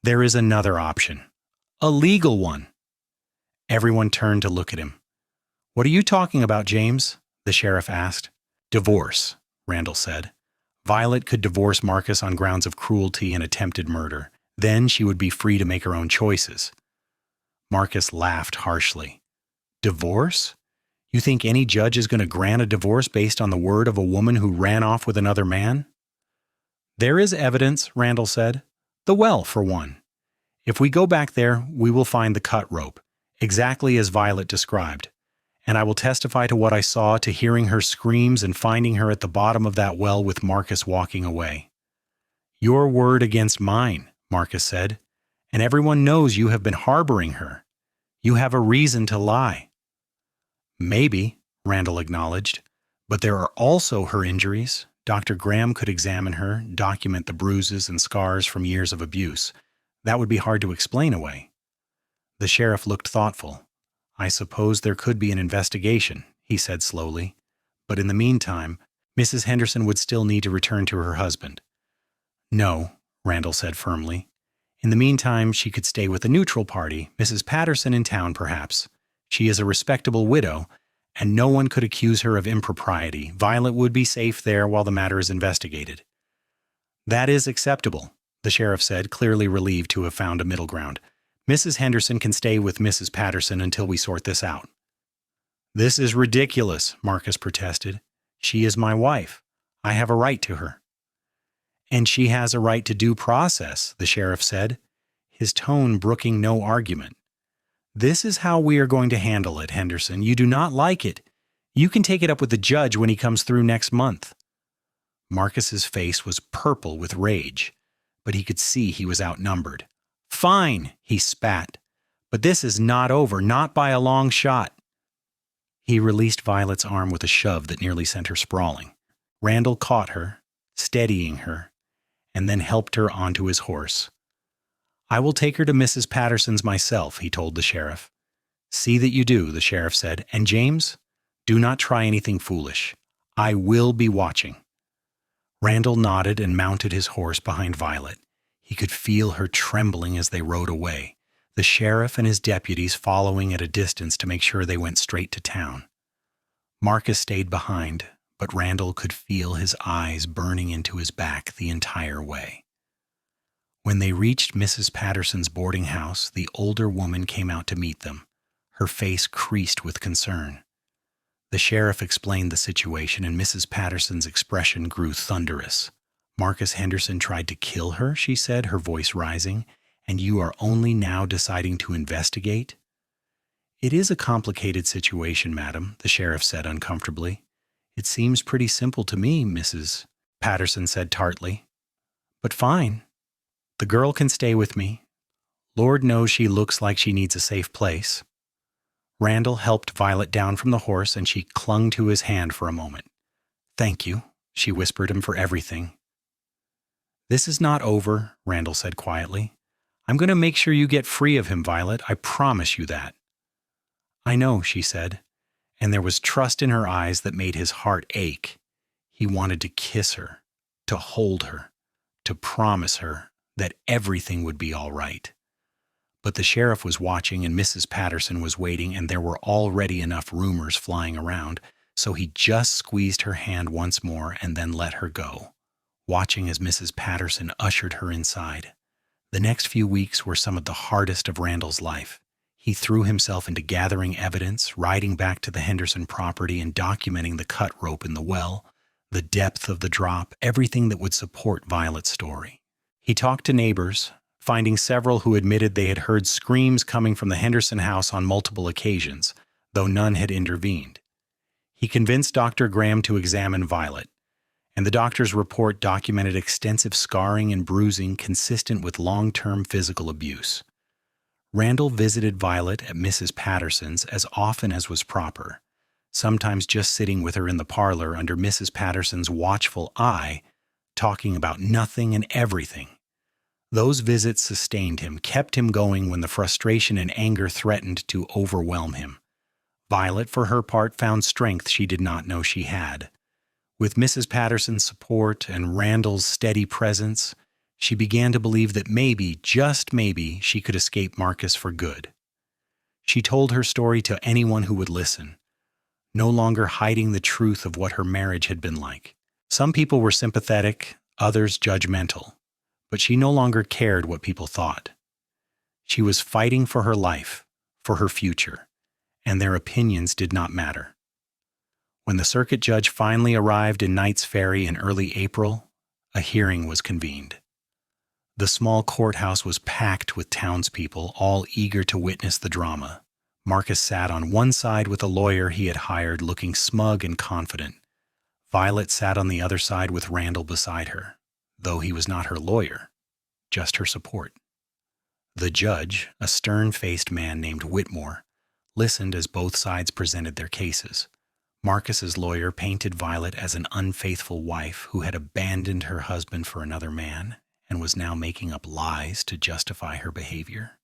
A: There is another option, a legal one. Everyone turned to look at him. What are you talking about, James? The sheriff asked. Divorce, Randall said. Violet could divorce Marcus on grounds of cruelty and attempted murder. Then she would be free to make her own choices. Marcus laughed harshly. Divorce? You think any judge is going to grant a divorce based on the word of a woman who ran off with another man? There is evidence, Randall said. The well, for one. If we go back there, we will find the cut rope, exactly as Violet described. And I will testify to what I saw, to hearing her screams and finding her at the bottom of that well with Marcus walking away. Your word against mine, Marcus said, and everyone knows you have been harboring her. You have a reason to lie. Maybe, Randall acknowledged, but there are also her injuries. Dr. Graham could examine her, document the bruises and scars from years of abuse. That would be hard to explain away. The sheriff looked thoughtful. I suppose there could be an investigation, he said slowly. But in the meantime, Mrs. Henderson would still need to return to her husband. No, Randall said firmly. In the meantime, she could stay with a neutral party, Mrs. Patterson in town perhaps. She is a respectable widow, and no one could accuse her of impropriety. Violet would be safe there while the matter is investigated. That is acceptable, the sheriff said, clearly relieved to have found a middle ground. Mrs. Henderson can stay with Mrs. Patterson until we sort this out. This is ridiculous, Marcus protested. She is my wife. I have a right to her. And she has a right to due process, the sheriff said, his tone brooking no argument. This is how we are going to handle it, Henderson. You do not like it. You can take it up with the judge when he comes through next month. Marcus's face was purple with rage, but he could see he was outnumbered. Fine, he spat. But this is not over, not by a long shot. He released Violet's arm with a shove that nearly sent her sprawling. Randall caught her, steadying her, and then helped her onto his horse. I will take her to Mrs. Patterson's myself, he told the sheriff. See that you do, the sheriff said. And James, do not try anything foolish. I will be watching. Randall nodded and mounted his horse behind Violet. He could feel her trembling as they rode away, the sheriff and his deputies following at a distance to make sure they went straight to town. Marcus stayed behind, but Randall could feel his eyes burning into his back the entire way. When they reached Mrs. Patterson's boarding house, the older woman came out to meet them, her face creased with concern. The sheriff explained the situation, and Mrs. Patterson's expression grew thunderous. "Marcus Henderson tried to kill her," she said, her voice rising, "and you are only now deciding to investigate?" "It is a complicated situation, madam," the sheriff said uncomfortably. "It seems pretty simple to me," Mrs. Patterson said tartly. "But fine. The girl can stay with me. Lord knows she looks like she needs a safe place." Randall helped Violet down from the horse, and she clung to his hand for a moment. "Thank you," she whispered him, "for everything." "This is not over," Randall said quietly. "I'm going to make sure you get free of him, Violet. I promise you that." "I know," she said, and there was trust in her eyes that made his heart ache. He wanted to kiss her, to hold her, to promise her that everything would be all right. But the sheriff was watching, and Mrs. Patterson was waiting, and there were already enough rumors flying around, so he just squeezed her hand once more and then let her go, watching as Mrs. Patterson ushered her inside. The next few weeks were some of the hardest of Randall's life. He threw himself into gathering evidence, riding back to the Henderson property and documenting the cut rope in the well, the depth of the drop, everything that would support Violet's story. He talked to neighbors, finding several who admitted they had heard screams coming from the Henderson house on multiple occasions, though none had intervened. He convinced Dr. Graham to examine Violet, and the doctor's report documented extensive scarring and bruising consistent with long-term physical abuse. Randall visited Violet at Mrs. Patterson's as often as was proper, sometimes just sitting with her in the parlor under Mrs. Patterson's watchful eye, talking about nothing and everything. Those visits sustained him, kept him going when the frustration and anger threatened to overwhelm him. Violet, for her part, found strength she did not know she had. With Mrs. Patterson's support and Randall's steady presence, she began to believe that maybe, just maybe, she could escape Marcus for good. She told her story to anyone who would listen, no longer hiding the truth of what her marriage had been like. Some people were sympathetic, others judgmental, but she no longer cared what people thought. She was fighting for her life, for her future, and their opinions did not matter. When the circuit judge finally arrived in Knight's Ferry in early April, a hearing was convened. The small courthouse was packed with townspeople, all eager to witness the drama. Marcus sat on one side with a lawyer he had hired, looking smug and confident. Violet sat on the other side with Randall beside her, though he was not her lawyer, just her support. The judge, a stern-faced man named Whitmore, listened as both sides presented their cases. Marcus's lawyer painted Violet as an unfaithful wife who had abandoned her husband for another man and was now making up lies to justify her behavior.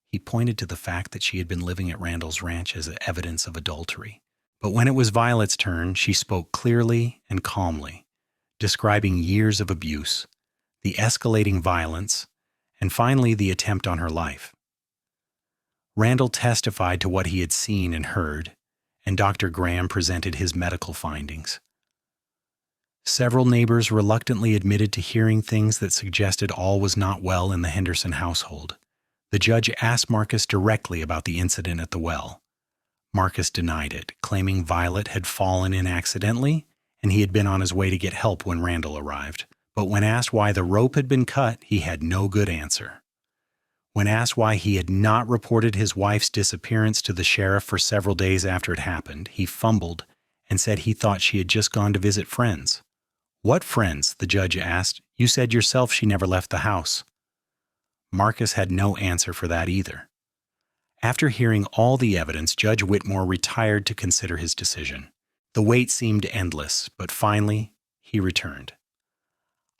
A: He pointed to the fact that she had been living at Randall's ranch as evidence of adultery. But when it was Violet's turn, she spoke clearly and calmly, describing years of abuse, the escalating violence, and finally the attempt on her life. Randall testified to what he had seen and heard, and Dr. Graham presented his medical findings. Several neighbors reluctantly admitted to hearing things that suggested all was not well in the Henderson household. The judge asked Marcus directly about the incident at the well. Marcus denied it, claiming Violet had fallen in accidentally, and he had been on his way to get help when Randall arrived. But when asked why the rope had been cut, he had no good answer. When asked why he had not reported his wife's disappearance to the sheriff for several days after it happened, he fumbled and said he thought she had just gone to visit friends. "What friends?" the judge asked. "You said yourself she never left the house." Marcus had no answer for that either. After hearing all the evidence, Judge Whitmore retired to consider his decision. The wait seemed endless, but finally he returned.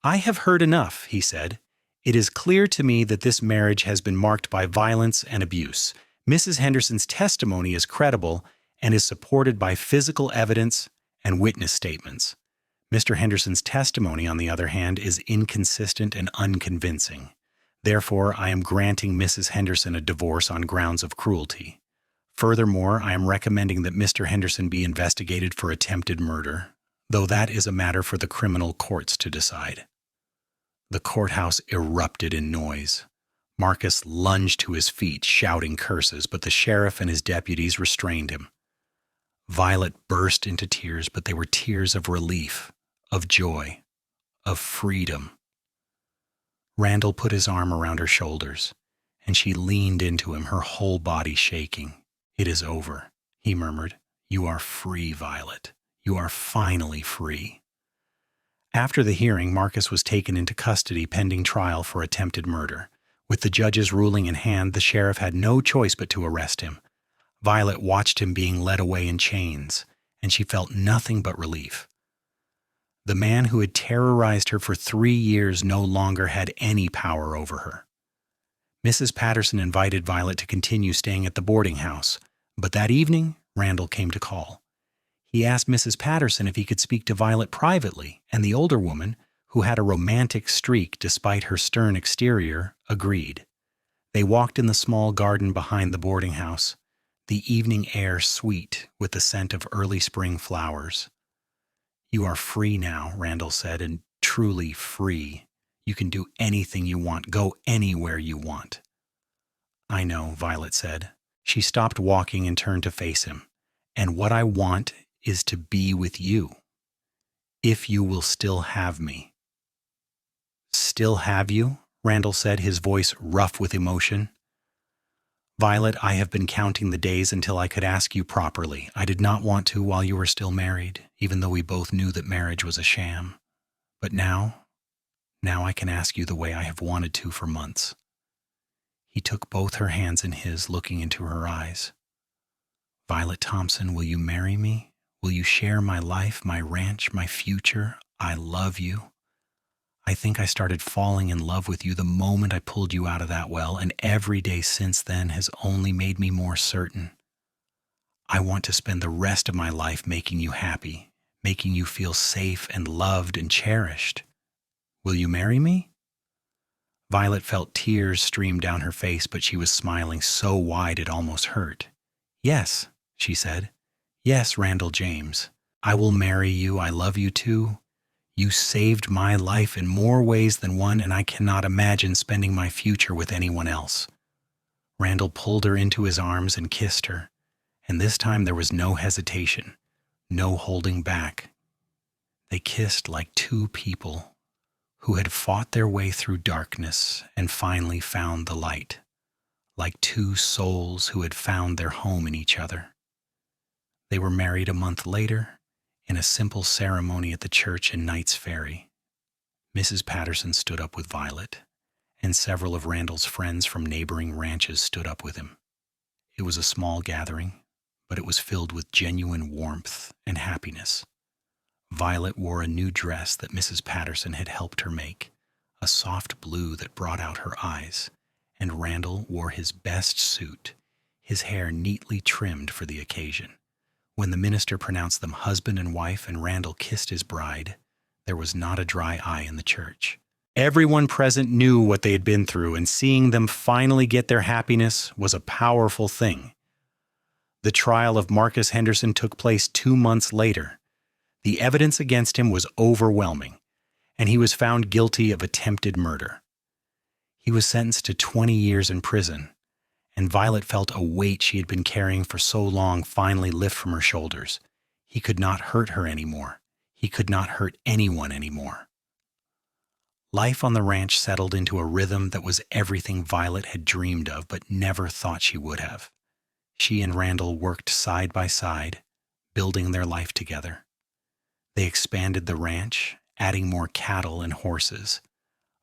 A: "I have heard enough," he said. "It is clear to me that this marriage has been marked by violence and abuse. Mrs. Henderson's testimony is credible and is supported by physical evidence and witness statements. Mr. Henderson's testimony, on the other hand, is inconsistent and unconvincing. Therefore, I am granting Mrs. Henderson a divorce on grounds of cruelty. Furthermore, I am recommending that Mr. Henderson be investigated for attempted murder, though that is a matter for the criminal courts to decide." The courthouse erupted in noise. Marcus lunged to his feet, shouting curses, but the sheriff and his deputies restrained him. Violet burst into tears, but they were tears of relief, of joy, of freedom. Randall put his arm around her shoulders, and she leaned into him, her whole body shaking. "It is over," he murmured. "You are free, Violet. You are finally free." After the hearing, Marcus was taken into custody pending trial for attempted murder. With the judge's ruling in hand, the sheriff had no choice but to arrest him. Violet watched him being led away in chains, and she felt nothing but relief. The man who had terrorized her for 3 years no longer had any power over her. Mrs. Patterson invited Violet to continue staying at the boarding house, but that evening, Randall came to call. He asked Mrs. Patterson if he could speak to Violet privately, and the older woman, who had a romantic streak despite her stern exterior, agreed. They walked in the small garden behind the boarding house, the evening air sweet with the scent of early spring flowers. "You are free now," Randall said, "and truly free. You can do anything you want, go anywhere you want." "I know," Violet said. She stopped walking and turned to face him. "And what I want is to be with you. If you will still have me." "Still have you?" Randall said, his voice rough with emotion. "Violet, I have been counting the days until I could ask you properly. I did not want to while you were still married, even though we both knew that marriage was a sham. But now I can ask you the way I have wanted to for months." He took both her hands in his, looking into her eyes. "Violet Thompson, will you marry me? Will you share my life, my ranch, my future? I love you. I think I started falling in love with you the moment I pulled you out of that well, and every day since then has only made me more certain. I want to spend the rest of my life making you happy, making you feel safe and loved and cherished. Will you marry me?" Violet felt tears stream down her face, but she was smiling so wide it almost hurt. "Yes," she said. "Yes, Randall James. I will marry you. I love you too. You saved my life in more ways than one, and I cannot imagine spending my future with anyone else." Randall pulled her into his arms and kissed her, and this time there was no hesitation, no holding back. They kissed like two people who had fought their way through darkness and finally found the light, like two souls who had found their home in each other. They were married a month later, in a simple ceremony at the church in Knight's Ferry. Mrs. Patterson stood up with Violet, and several of Randall's friends from neighboring ranches stood up with him. It was a small gathering, but it was filled with genuine warmth and happiness. Violet wore a new dress that Mrs. Patterson had helped her make, a soft blue that brought out her eyes, and Randall wore his best suit, his hair neatly trimmed for the occasion. When the minister pronounced them husband and wife and Randall kissed his bride, there was not a dry eye in the church. Everyone present knew what they had been through, and seeing them finally get their happiness was a powerful thing. The trial of Marcus Henderson took place 2 months later. The evidence against him was overwhelming, and he was found guilty of attempted murder. He was sentenced to 20 years in prison, and Violet felt a weight she had been carrying for so long finally lift from her shoulders. He could not hurt her anymore. He could not hurt anyone anymore. Life on the ranch settled into a rhythm that was everything Violet had dreamed of but never thought she would have. She and Randall worked side by side, building their life together. They expanded the ranch, adding more cattle and horses.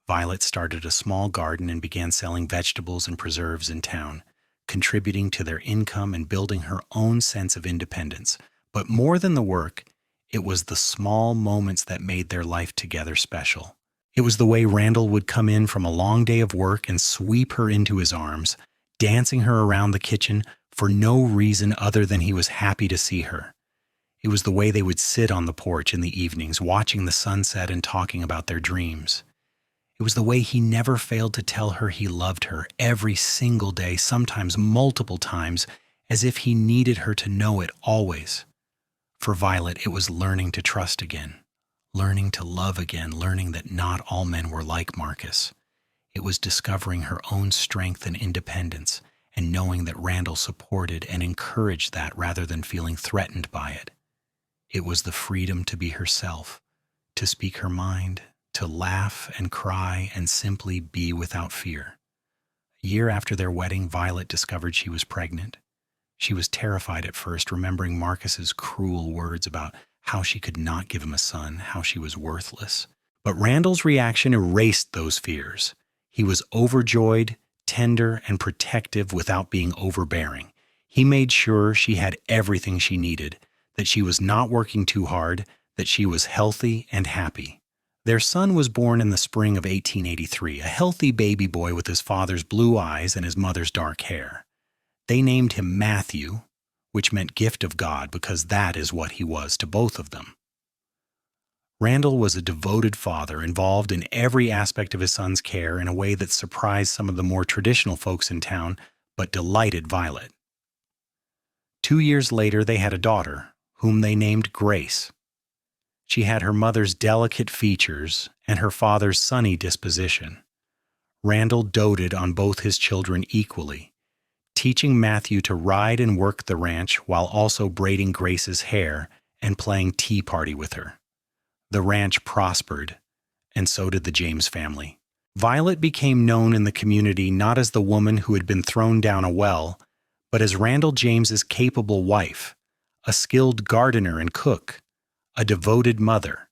A: Violet started a small garden and began selling vegetables and preserves in town, contributing to their income and building her own sense of independence. But more than the work, it was the small moments that made their life together special. It was the way Randall would come in from a long day of work and sweep her into his arms, dancing her around the kitchen for no reason other than he was happy to see her. It was the way they would sit on the porch in the evenings, watching the sunset and talking about their dreams. It was the way he never failed to tell her he loved her every single day, sometimes multiple times, as if he needed her to know it always. For Violet, it was learning to trust again, learning to love again, learning that not all men were like Marcus. It was discovering her own strength and independence, and knowing that Randall supported and encouraged that rather than feeling threatened by it. It was the freedom to be herself, to speak her mind, to laugh and cry and simply be without fear. A year after their wedding, Violet discovered she was pregnant. She was terrified at first, remembering Marcus's cruel words about how she could not give him a son, how she was worthless. But Randall's reaction erased those fears. He was overjoyed, tender, and protective without being overbearing. He made sure she had everything she needed, that she was not working too hard, that she was healthy and happy. Their son was born in the spring of 1883, a healthy baby boy with his father's blue eyes and his mother's dark hair. They named him Matthew, which meant gift of God, because that is what he was to both of them. Randall was a devoted father, involved in every aspect of his son's care in a way that surprised some of the more traditional folks in town, but delighted Violet. 2 years later, they had a daughter, whom they named Grace. She had her mother's delicate features and her father's sunny disposition. Randall doted on both his children equally, teaching Matthew to ride and work the ranch while also braiding Grace's hair and playing tea party with her. The ranch prospered, and so did the James family. Violet became known in the community not as the woman who had been thrown down a well, but as Randall James's capable wife, a skilled gardener and cook, a devoted mother,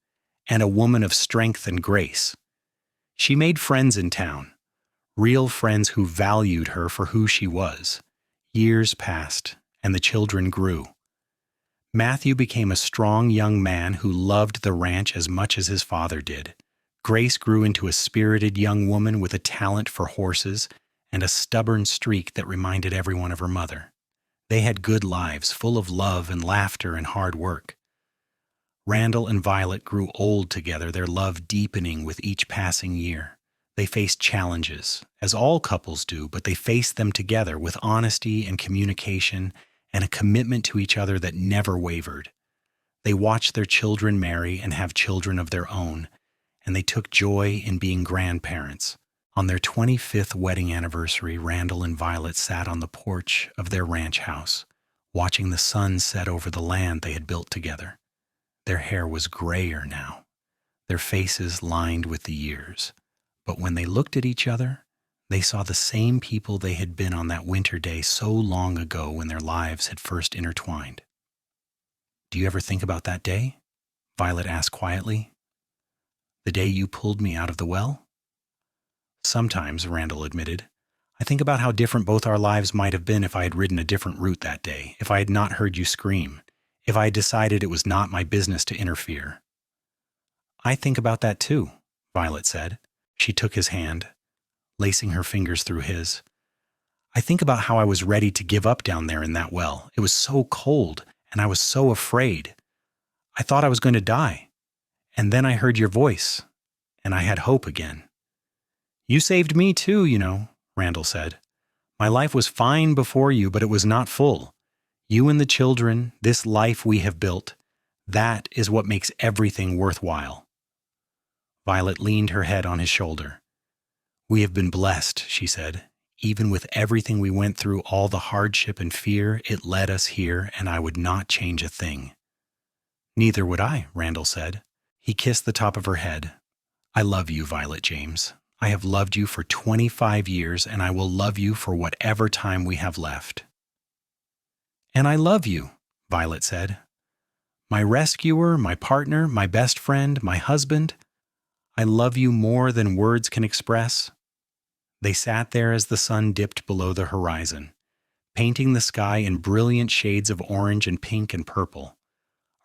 A: and a woman of strength and grace. She made friends in town, real friends who valued her for who she was. Years passed, and the children grew. Matthew became a strong young man who loved the ranch as much as his father did. Grace grew into a spirited young woman with a talent for horses and a stubborn streak that reminded everyone of her mother. They had good lives, full of love and laughter and hard work. Randall and Violet grew old together, their love deepening with each passing year. They faced challenges, as all couples do, but they faced them together with honesty and communication and a commitment to each other that never wavered. They watched their children marry and have children of their own, and they took joy in being grandparents. On their 25th wedding anniversary, Randall and Violet sat on the porch of their ranch house, watching the sun set over the land they had built together. Their hair was grayer now, their faces lined with the years. But when they looked at each other, they saw the same people they had been on that winter day so long ago when their lives had first intertwined. "Do you ever think about that day?" Violet asked quietly. "The day you pulled me out of the well?" "Sometimes," Randall admitted. "I think about how different both our lives might have been if I had ridden a different route that day, if I had not heard you scream, if I had decided it was not my business to interfere." "I think about that too," Violet said. She took his hand, lacing her fingers through his. "I think about how I was ready to give up down there in that well. It was so cold, and I was so afraid. I thought I was going to die. And then I heard your voice, and I had hope again." "You saved me too, you know," Randall said. "My life was fine before you, but it was not full. You and the children, this life we have built, that is what makes everything worthwhile." Violet leaned her head on his shoulder. "We have been blessed," she said. "Even with everything we went through, all the hardship and fear, it led us here, and I would not change a thing." "Neither would I," Randall said. He kissed the top of her head. "I love you, Violet James. I have loved you for 25 years, and I will love you for whatever time we have left." "And I love you," Violet said. "My rescuer, my partner, my best friend, my husband. I love you more than words can express." They sat there as the sun dipped below the horizon, painting the sky in brilliant shades of orange and pink and purple.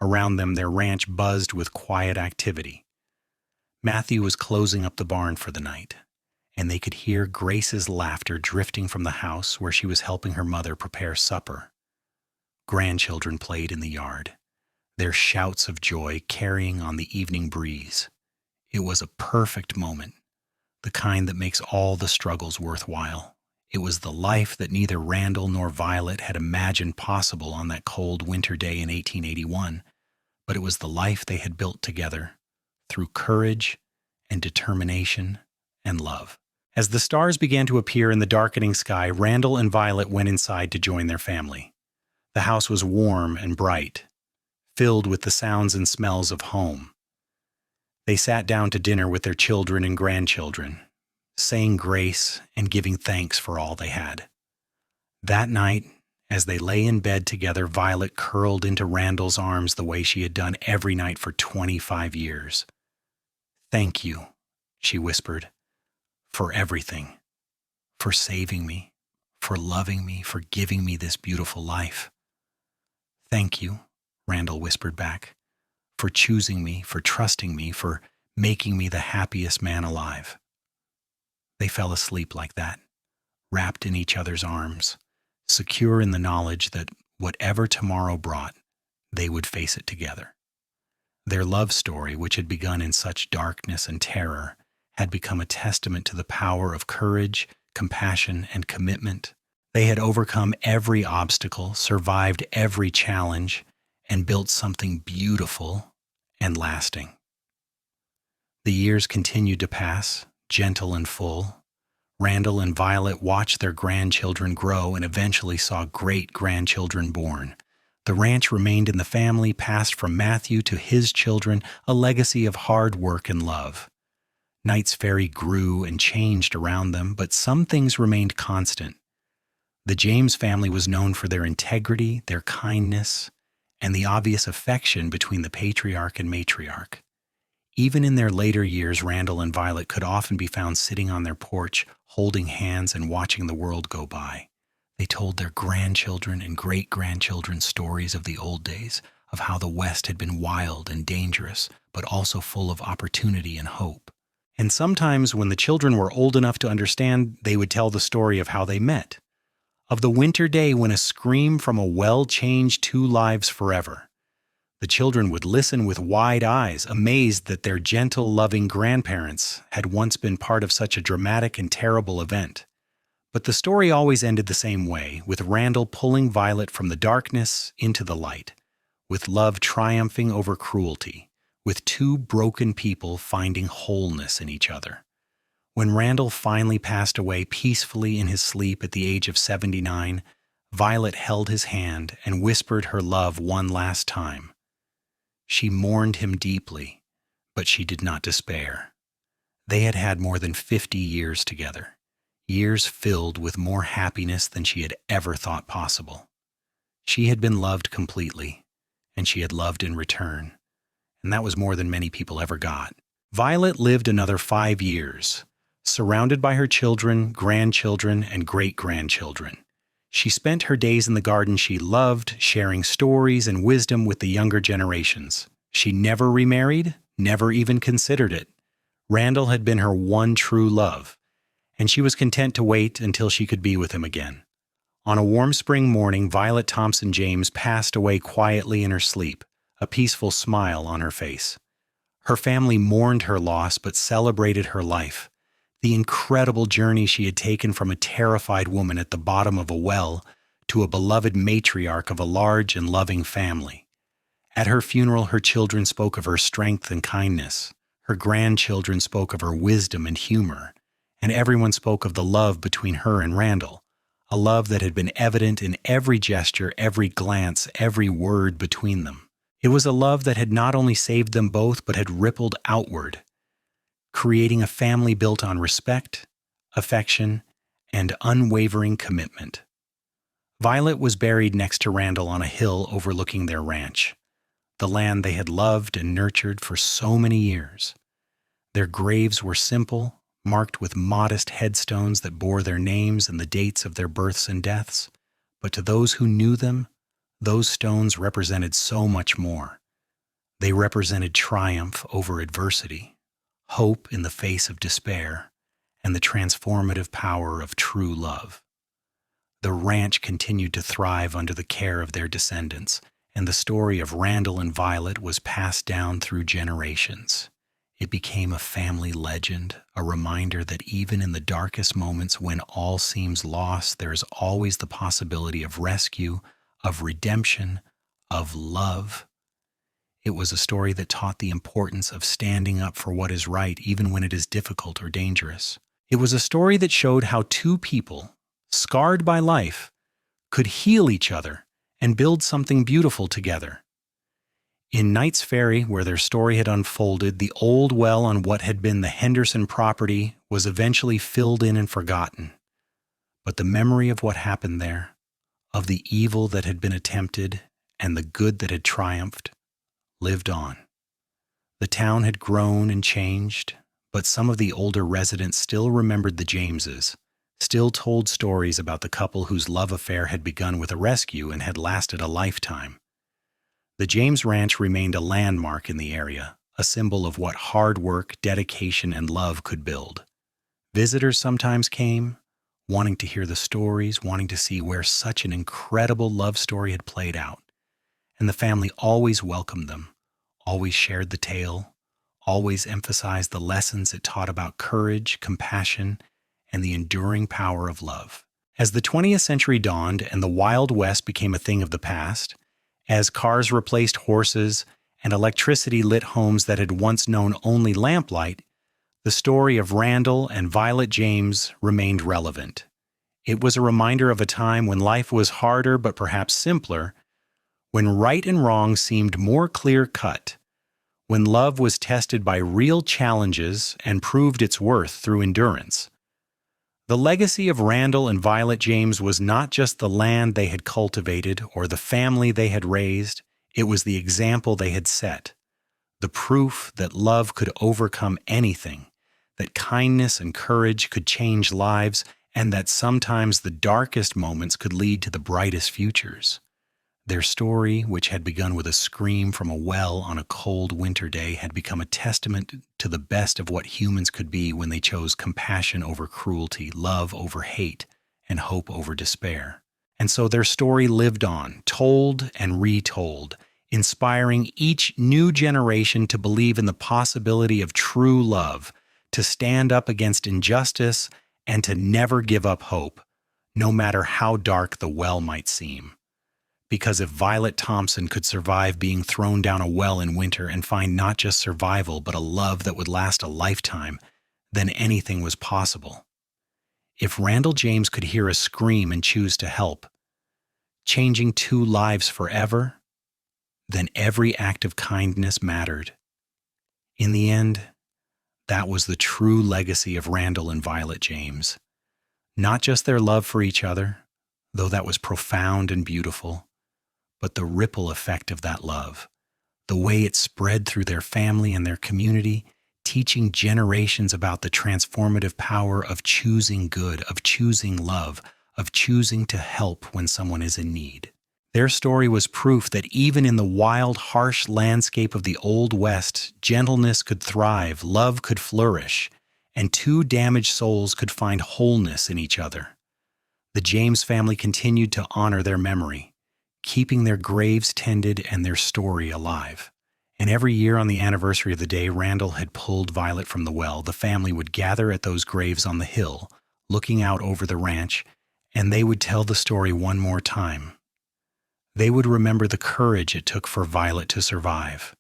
A: Around them, their ranch buzzed with quiet activity. Matthew was closing up the barn for the night, and they could hear Grace's laughter drifting from the house where she was helping her mother prepare supper. Grandchildren played in the yard, their shouts of joy carrying on the evening breeze. It was a perfect moment, the kind that makes all the struggles worthwhile. It was the life that neither Randall nor Violet had imagined possible on that cold winter day in 1881, but it was the life they had built together through courage and determination and love. As the stars began to appear in the darkening sky, Randall and Violet went inside to join their family. The house was warm and bright, filled with the sounds and smells of home. They sat down to dinner with their children and grandchildren, saying grace and giving thanks for all they had. That night, as they lay in bed together, Violet curled into Randall's arms the way she had done every night for 25 years. "Thank you," she whispered, "for everything, for saving me, for loving me, for giving me this beautiful life." "Thank you," Randall whispered back, "for choosing me, for trusting me, for making me the happiest man alive." They fell asleep like that, wrapped in each other's arms, secure in the knowledge that whatever tomorrow brought, they would face it together. Their love story, which had begun in such darkness and terror, had become a testament to the power of courage, compassion, and commitment. They had overcome every obstacle, survived every challenge, and built something beautiful and lasting. The years continued to pass, gentle and full. Randall and Violet watched their grandchildren grow and eventually saw great-grandchildren born. The ranch remained in the family, passed from Matthew to his children, a legacy of hard work and love. Knight's Ferry grew and changed around them, but some things remained constant. The James family was known for their integrity, their kindness, and the obvious affection between the patriarch and matriarch. Even in their later years, Randall and Violet could often be found sitting on their porch, holding hands and watching the world go by. They told their grandchildren and great-grandchildren stories of the old days, of how the West had been wild and dangerous, but also full of opportunity and hope. And sometimes when the children were old enough to understand, they would tell the story of how they met, of the winter day when a scream from a well changed two lives forever. The children would listen with wide eyes, amazed that their gentle, loving grandparents had once been part of such a dramatic and terrible event. But the story always ended the same way, with Randall pulling Violet from the darkness into the light, with love triumphing over cruelty, with two broken people finding wholeness in each other. When Randall finally passed away peacefully in his sleep at the age of 79, Violet held his hand and whispered her love one last time. She mourned him deeply, but she did not despair. They had had more than 50 years together, years filled with more happiness than she had ever thought possible. She had been loved completely, and she had loved in return, and that was more than many people ever got. Violet lived another 5 years, surrounded by her children, grandchildren, and great-grandchildren. She spent her days in the garden she loved, sharing stories and wisdom with the younger generations. She never remarried, never even considered it. Randall had been her one true love, and she was content to wait until she could be with him again. On a warm spring morning, Violet Thompson James passed away quietly in her sleep, a peaceful smile on her face. Her family mourned her loss but celebrated her life, the incredible journey she had taken from a terrified woman at the bottom of a well to a beloved matriarch of a large and loving family. At her funeral, her children spoke of her strength and kindness. Her grandchildren spoke of her wisdom and humor, and everyone spoke of the love between her and Randall, a love that had been evident in every gesture, every glance, every word between them. It was a love that had not only saved them both, but had rippled outward, creating a family built on respect, affection, and unwavering commitment. Violet was buried next to Randall on a hill overlooking their ranch, the land they had loved and nurtured for so many years. Their graves were simple, marked with modest headstones that bore their names and the dates of their births and deaths, but to those who knew them, those stones represented so much more. They represented triumph over adversity, hope in the face of despair, and the transformative power of true love. The ranch continued to thrive under the care of their descendants, and the story of Randall and Violet was passed down through generations. It became a family legend, a reminder that even in the darkest moments when all seems lost, there is always the possibility of rescue, of redemption, of love. It was a story that taught the importance of standing up for what is right, even when it is difficult or dangerous. It was a story that showed how two people, scarred by life, could heal each other and build something beautiful together. In Knight's Ferry, where their story had unfolded, the old well on what had been the Henderson property was eventually filled in and forgotten. But the memory of what happened there, of the evil that had been attempted and the good that had triumphed, lived on. The town had grown and changed, but some of the older residents still remembered the Jameses, still told stories about the couple whose love affair had begun with a rescue and had lasted a lifetime. The James Ranch remained a landmark in the area, a symbol of what hard work, dedication, and love could build. Visitors sometimes came, wanting to hear the stories, wanting to see where such an incredible love story had played out. And the family always welcomed them, always shared the tale, always emphasized the lessons it taught about courage, compassion, and the enduring power of love. As the 20th century dawned and the Wild West became a thing of the past, as cars replaced horses and electricity lit homes that had once known only lamplight, the story of Randall and Violet James remained relevant. It was a reminder of a time when life was harder but perhaps simpler, when right and wrong seemed more clear-cut, when love was tested by real challenges and proved its worth through endurance. The legacy of Randall and Violet James was not just the land they had cultivated or the family they had raised, it was the example they had set, the proof that love could overcome anything, that kindness and courage could change lives, and that sometimes the darkest moments could lead to the brightest futures. Their story, which had begun with a scream from a well on a cold winter day, had become a testament to the best of what humans could be when they chose compassion over cruelty, love over hate, and hope over despair. And so their story lived on, told and retold, inspiring each new generation to believe in the possibility of true love, to stand up against injustice, and to never give up hope, no matter how dark the well might seem. Because if Violet Thompson could survive being thrown down a well in winter and find not just survival but a love that would last a lifetime, then anything was possible. If Randall James could hear a scream and choose to help, changing two lives forever, then every act of kindness mattered. In the end, that was the true legacy of Randall and Violet James. Not just their love for each other, though that was profound and beautiful, but the ripple effect of that love, the way it spread through their family and their community, teaching generations about the transformative power of choosing good, of choosing love, of choosing to help when someone is in need. Their story was proof that even in the wild, harsh landscape of the Old West, gentleness could thrive, love could flourish, and two damaged souls could find wholeness in each other. The James family continued to honor their memory, keeping their graves tended and their story alive. And every year on the anniversary of the day Randall had pulled Violet from the well, the family would gather at those graves on the hill, looking out over the ranch, and they would tell the story one more time. They would remember the courage it took for Violet to survive,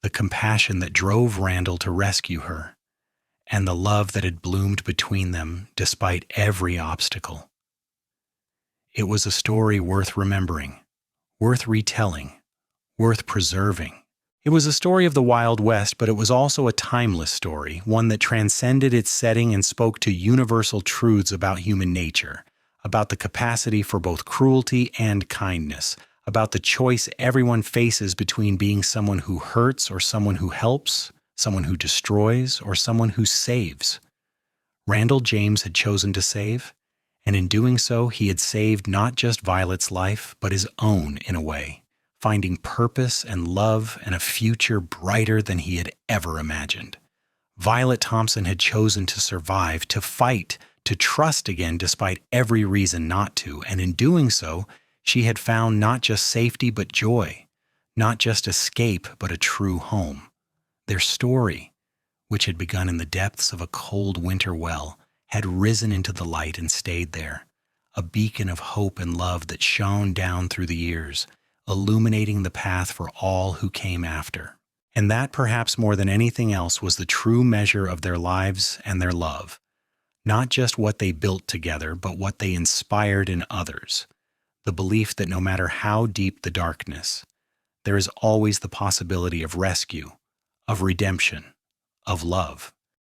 A: the compassion that drove Randall to rescue her, and the love that had bloomed between them despite every obstacle. It was a story worth remembering, worth retelling, worth preserving. It was a story of the Wild West, but it was also a timeless story, one that transcended its setting and spoke to universal truths about human nature, about the capacity for both cruelty and kindness, about the choice everyone faces between being someone who hurts or someone who helps, someone who destroys or someone who saves. Randall James had chosen to save, and in doing so, he had saved not just Violet's life, but his own in a way, finding purpose and love and a future brighter than he had ever imagined. Violet Thompson had chosen to survive, to fight, to trust again despite every reason not to, and in doing so, she had found not just safety but joy, not just escape but a true home. Their story, which had begun in the depths of a cold winter well, had risen into the light and stayed there, a beacon of hope and love that shone down through the years, illuminating the path for all who came after. And that, perhaps more than anything else, was the true measure of their lives and their love. Not just what they built together, but what they inspired in others. The belief that no matter how deep the darkness, there is always the possibility of rescue, of redemption, of love.